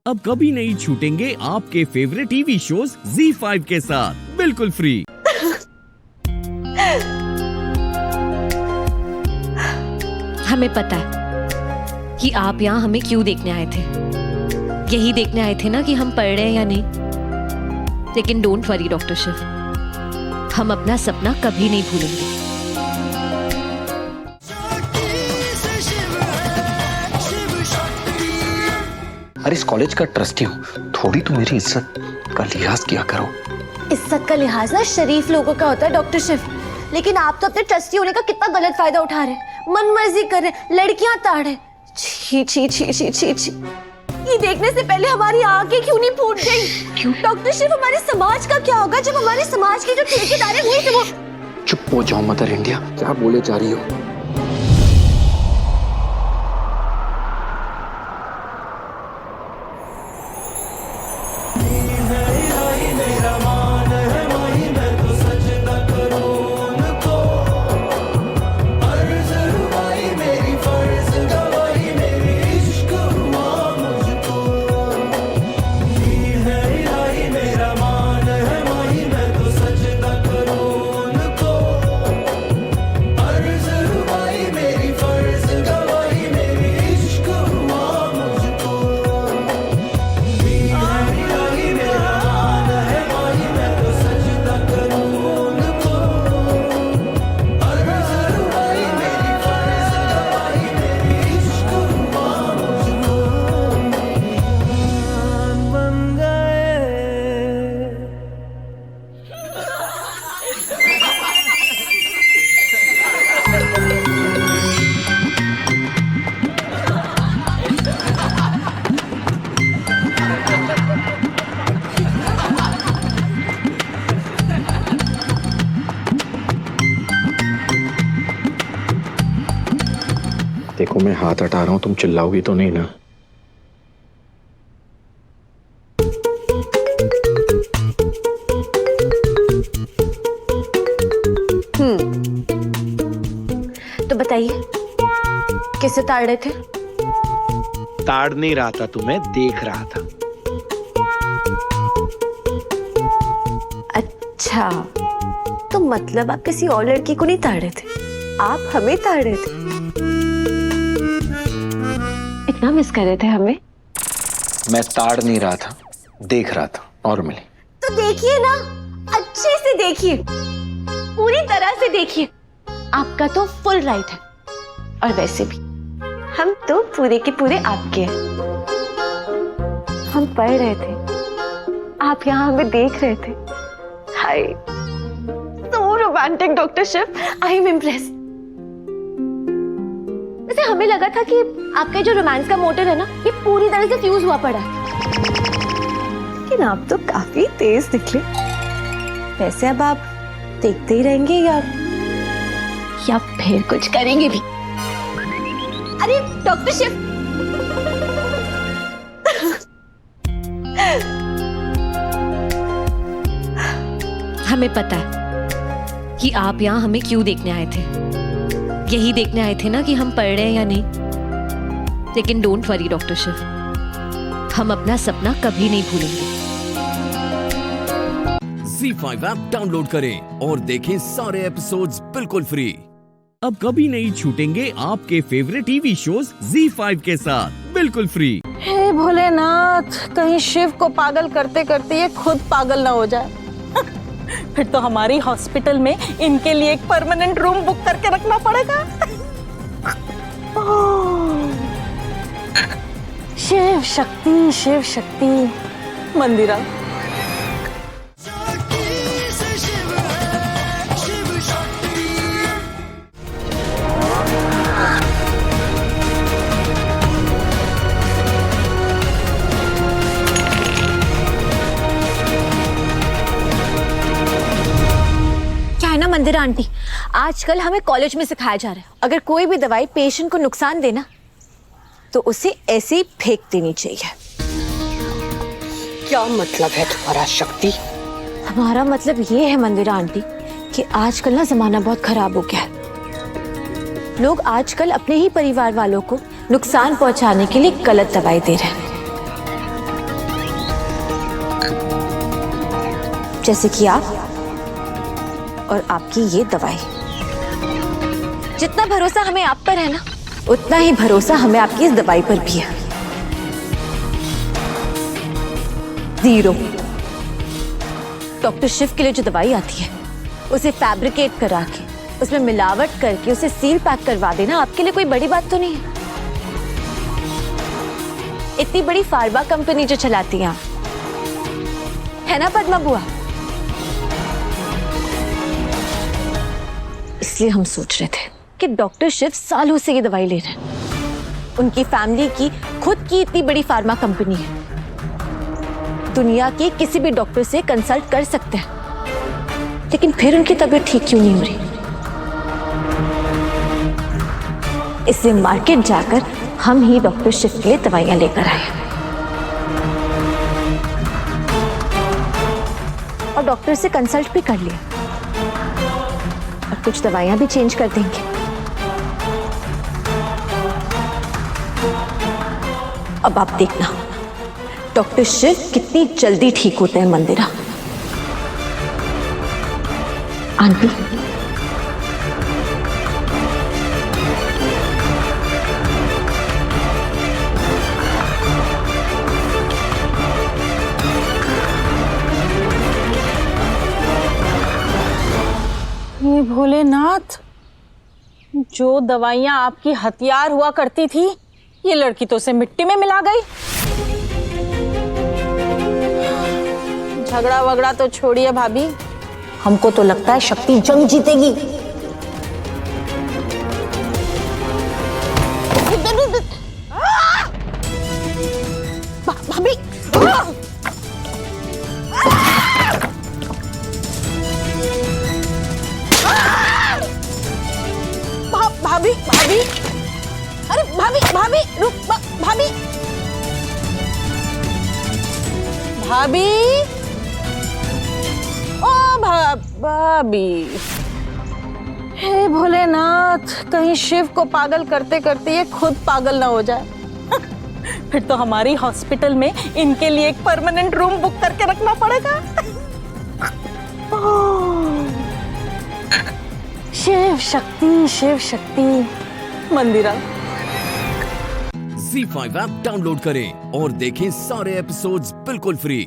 अब कभी नहीं छूटेंगे आपके फेवरेट टीवी शोज ZEE5 के साथ बिल्कुल फ्री। हमें पता है कि आप यहाँ हमें क्यों देखने आए थे। यही देखने आए थे ना कि हम पढ़ रहे हैं या नहीं। लेकिन डोंट वरी डॉक्टर शिव, हम अपना सपना कभी नहीं भूलेंगे। अरे इस कॉलेज का ट्रस्टी हूँ, थोड़ी तो मेरी इज्जत का लिहाज किया करो। इज्जत का लिहाज ना शरीफ लोगों का होता है डॉक्टर शिव, लेकिन आप तो अपने ट्रस्टी होने का कितना गलत फायदा उठा रहे हैं, मन मर्जी कर रहे हैं, लड़कियां ताड़ रहे। छी छी छी छी छी छी, ये देखने से पहले हमारी आंखें क्यों नहीं फूट गई? क्यों डॉक्टर शिव, हमारे समाज का क्या होगा जब हमारे समाज के जो ठेकेदार है वही से वो। चुप हो जाओ मदर इंडिया, क्या बोले जा रही हो? देखो मैं हाथ हटा रहा हूं, तुम चिल्लाओगी तो नहीं ना? तो बताइए किसे ताड़ रहे थे? ताड़ नहीं रहा था, तुम्हें देख रहा था। अच्छा, तो मतलब आप किसी और लड़की को नहीं ताड़ रहे थे, आप हमें ताड़ रहे थे। इतना मिस कर रहे थे हमें? मैं ताड़ नहीं रहा था, देख रहा था और मिली। तो देखिए ना, अच्छे से देखिए, पूरी तरह से देखिए। आपका तो फुल राइट है, और वैसे भी हम तो पूरे के पूरे आपके हैं। हम पढ़ रहे थे, आप यहाँ हमें देख रहे थे। Hi, so romantic doctor Shiv, I am impressed. वैसे हमें लगा था कि आपका जो रोमांस का मोटर है ना, ये पूरी तरह से फ्यूज हुआ पड़ा है, लेकिन आप तो काफी तेज निकले। वैसे अब आप देखते ही रहेंगे या फिर कुछ करेंगे भी? अरे डॉक्टर शिव, हमें पता है कि आप यहाँ हमें क्यों देखने आए थे। यही देखने आए थे ना कि हम पढ़ रहे हैं या नहीं। लेकिन डोंट वरी डॉक्टर शिव, हम अपना सपना कभी नहीं भूलेंगे। ZEE5 ऐप डाउनलोड करें और देखें सारे एपिसोड्स बिल्कुल फ्री। अब कभी नहीं छूटेंगे आपके फेवरेट टीवी शोज ZEE5 के साथ बिल्कुल फ्री। हे भोलेनाथ, कहीं शिव को पागल करते करते ये खुद पागल ना हो जाए। फिर तो हमारी हॉस्पिटल में इनके लिए एक परमानेंट रूम बुक करके रखना पड़ेगा। शिव शक्ति, शिव शक्ति। मंदिरा, मंदिरा आंटी, आजकल हमें कॉलेज में सिखाया जा रहा है, अगर कोई भी दवाई पेशेंट को नुकसान देना तो उसे ऐसे ही फेंक देनी चाहिए। क्या मतलब है तुम्हारा शक्ति? हमारा मतलब ये है मंदिरा आंटी कि आजकल ना जमाना बहुत खराब हो गया है। लोग आजकल अपने ही परिवार वालों को नुकसान पहुंचाने के लिए गलत दवाई दे रहे हैं। जैसे कि आप और आपकी ये दवाई। जितना भरोसा हमें आप पर है ना, उतना ही भरोसा हमें आपकी इस दवाई पर भी है। 0। डॉक्टर शिव के लिए जो दवाई आती है उसे फैब्रिकेट करा के, उसमें मिलावट करके उसे सील पैक करवा देना आपके लिए कोई बड़ी बात तो नहीं है। इतनी बड़ी फार्मा कंपनी जो चलाती हैं आप, है ना पद्मा बुआ? इसलिए हम सोच रहे थे कि डॉक्टर शिव सालों से ये दवाई ले रहे हैं। उनकी फैमिली की खुद की इतनी बड़ी फार्मा कंपनी है, दुनिया के किसी भी डॉक्टर से कंसल्ट कर सकते हैं, लेकिन फिर उनकी तबीयत ठीक क्यों नहीं हो रही? इसलिए मार्केट जाकर हम ही डॉक्टर शिव के लिए दवाइयां लेकर आए और डॉक्टर से कंसल्ट भी कर लिया और कुछ दवाइयां भी चेंज कर देंगे। अब आप देखना डॉक्टर शिव कितनी जल्दी ठीक होते हैं। मंदिरा आंटी, ये भोलेनाथ, जो दवाइयां आपकी हथियार हुआ करती थी, ये लड़की तो उसे मिट्टी में मिला गई। झगड़ा वगड़ा तो छोड़िए भाभी, हमको तो लगता है शक्ति जंग जीतेगी। भाभी, भाभी, भाभी, अरे भाभी, भाभी रुक, भाभी, भाभी, ओ भाभी। हे भोलेनाथ, कहीं शिव को पागल करते करते ये खुद पागल ना हो जाए। फिर तो हमारी हॉस्पिटल में इनके लिए एक परमानेंट रूम बुक करके रखना पड़ेगा। शिव शक्ति, शिव शक्ति। मंदिरा, ZEE5 ऐप डाउनलोड करें और देखें सारे एपिसोड्स बिल्कुल फ्री।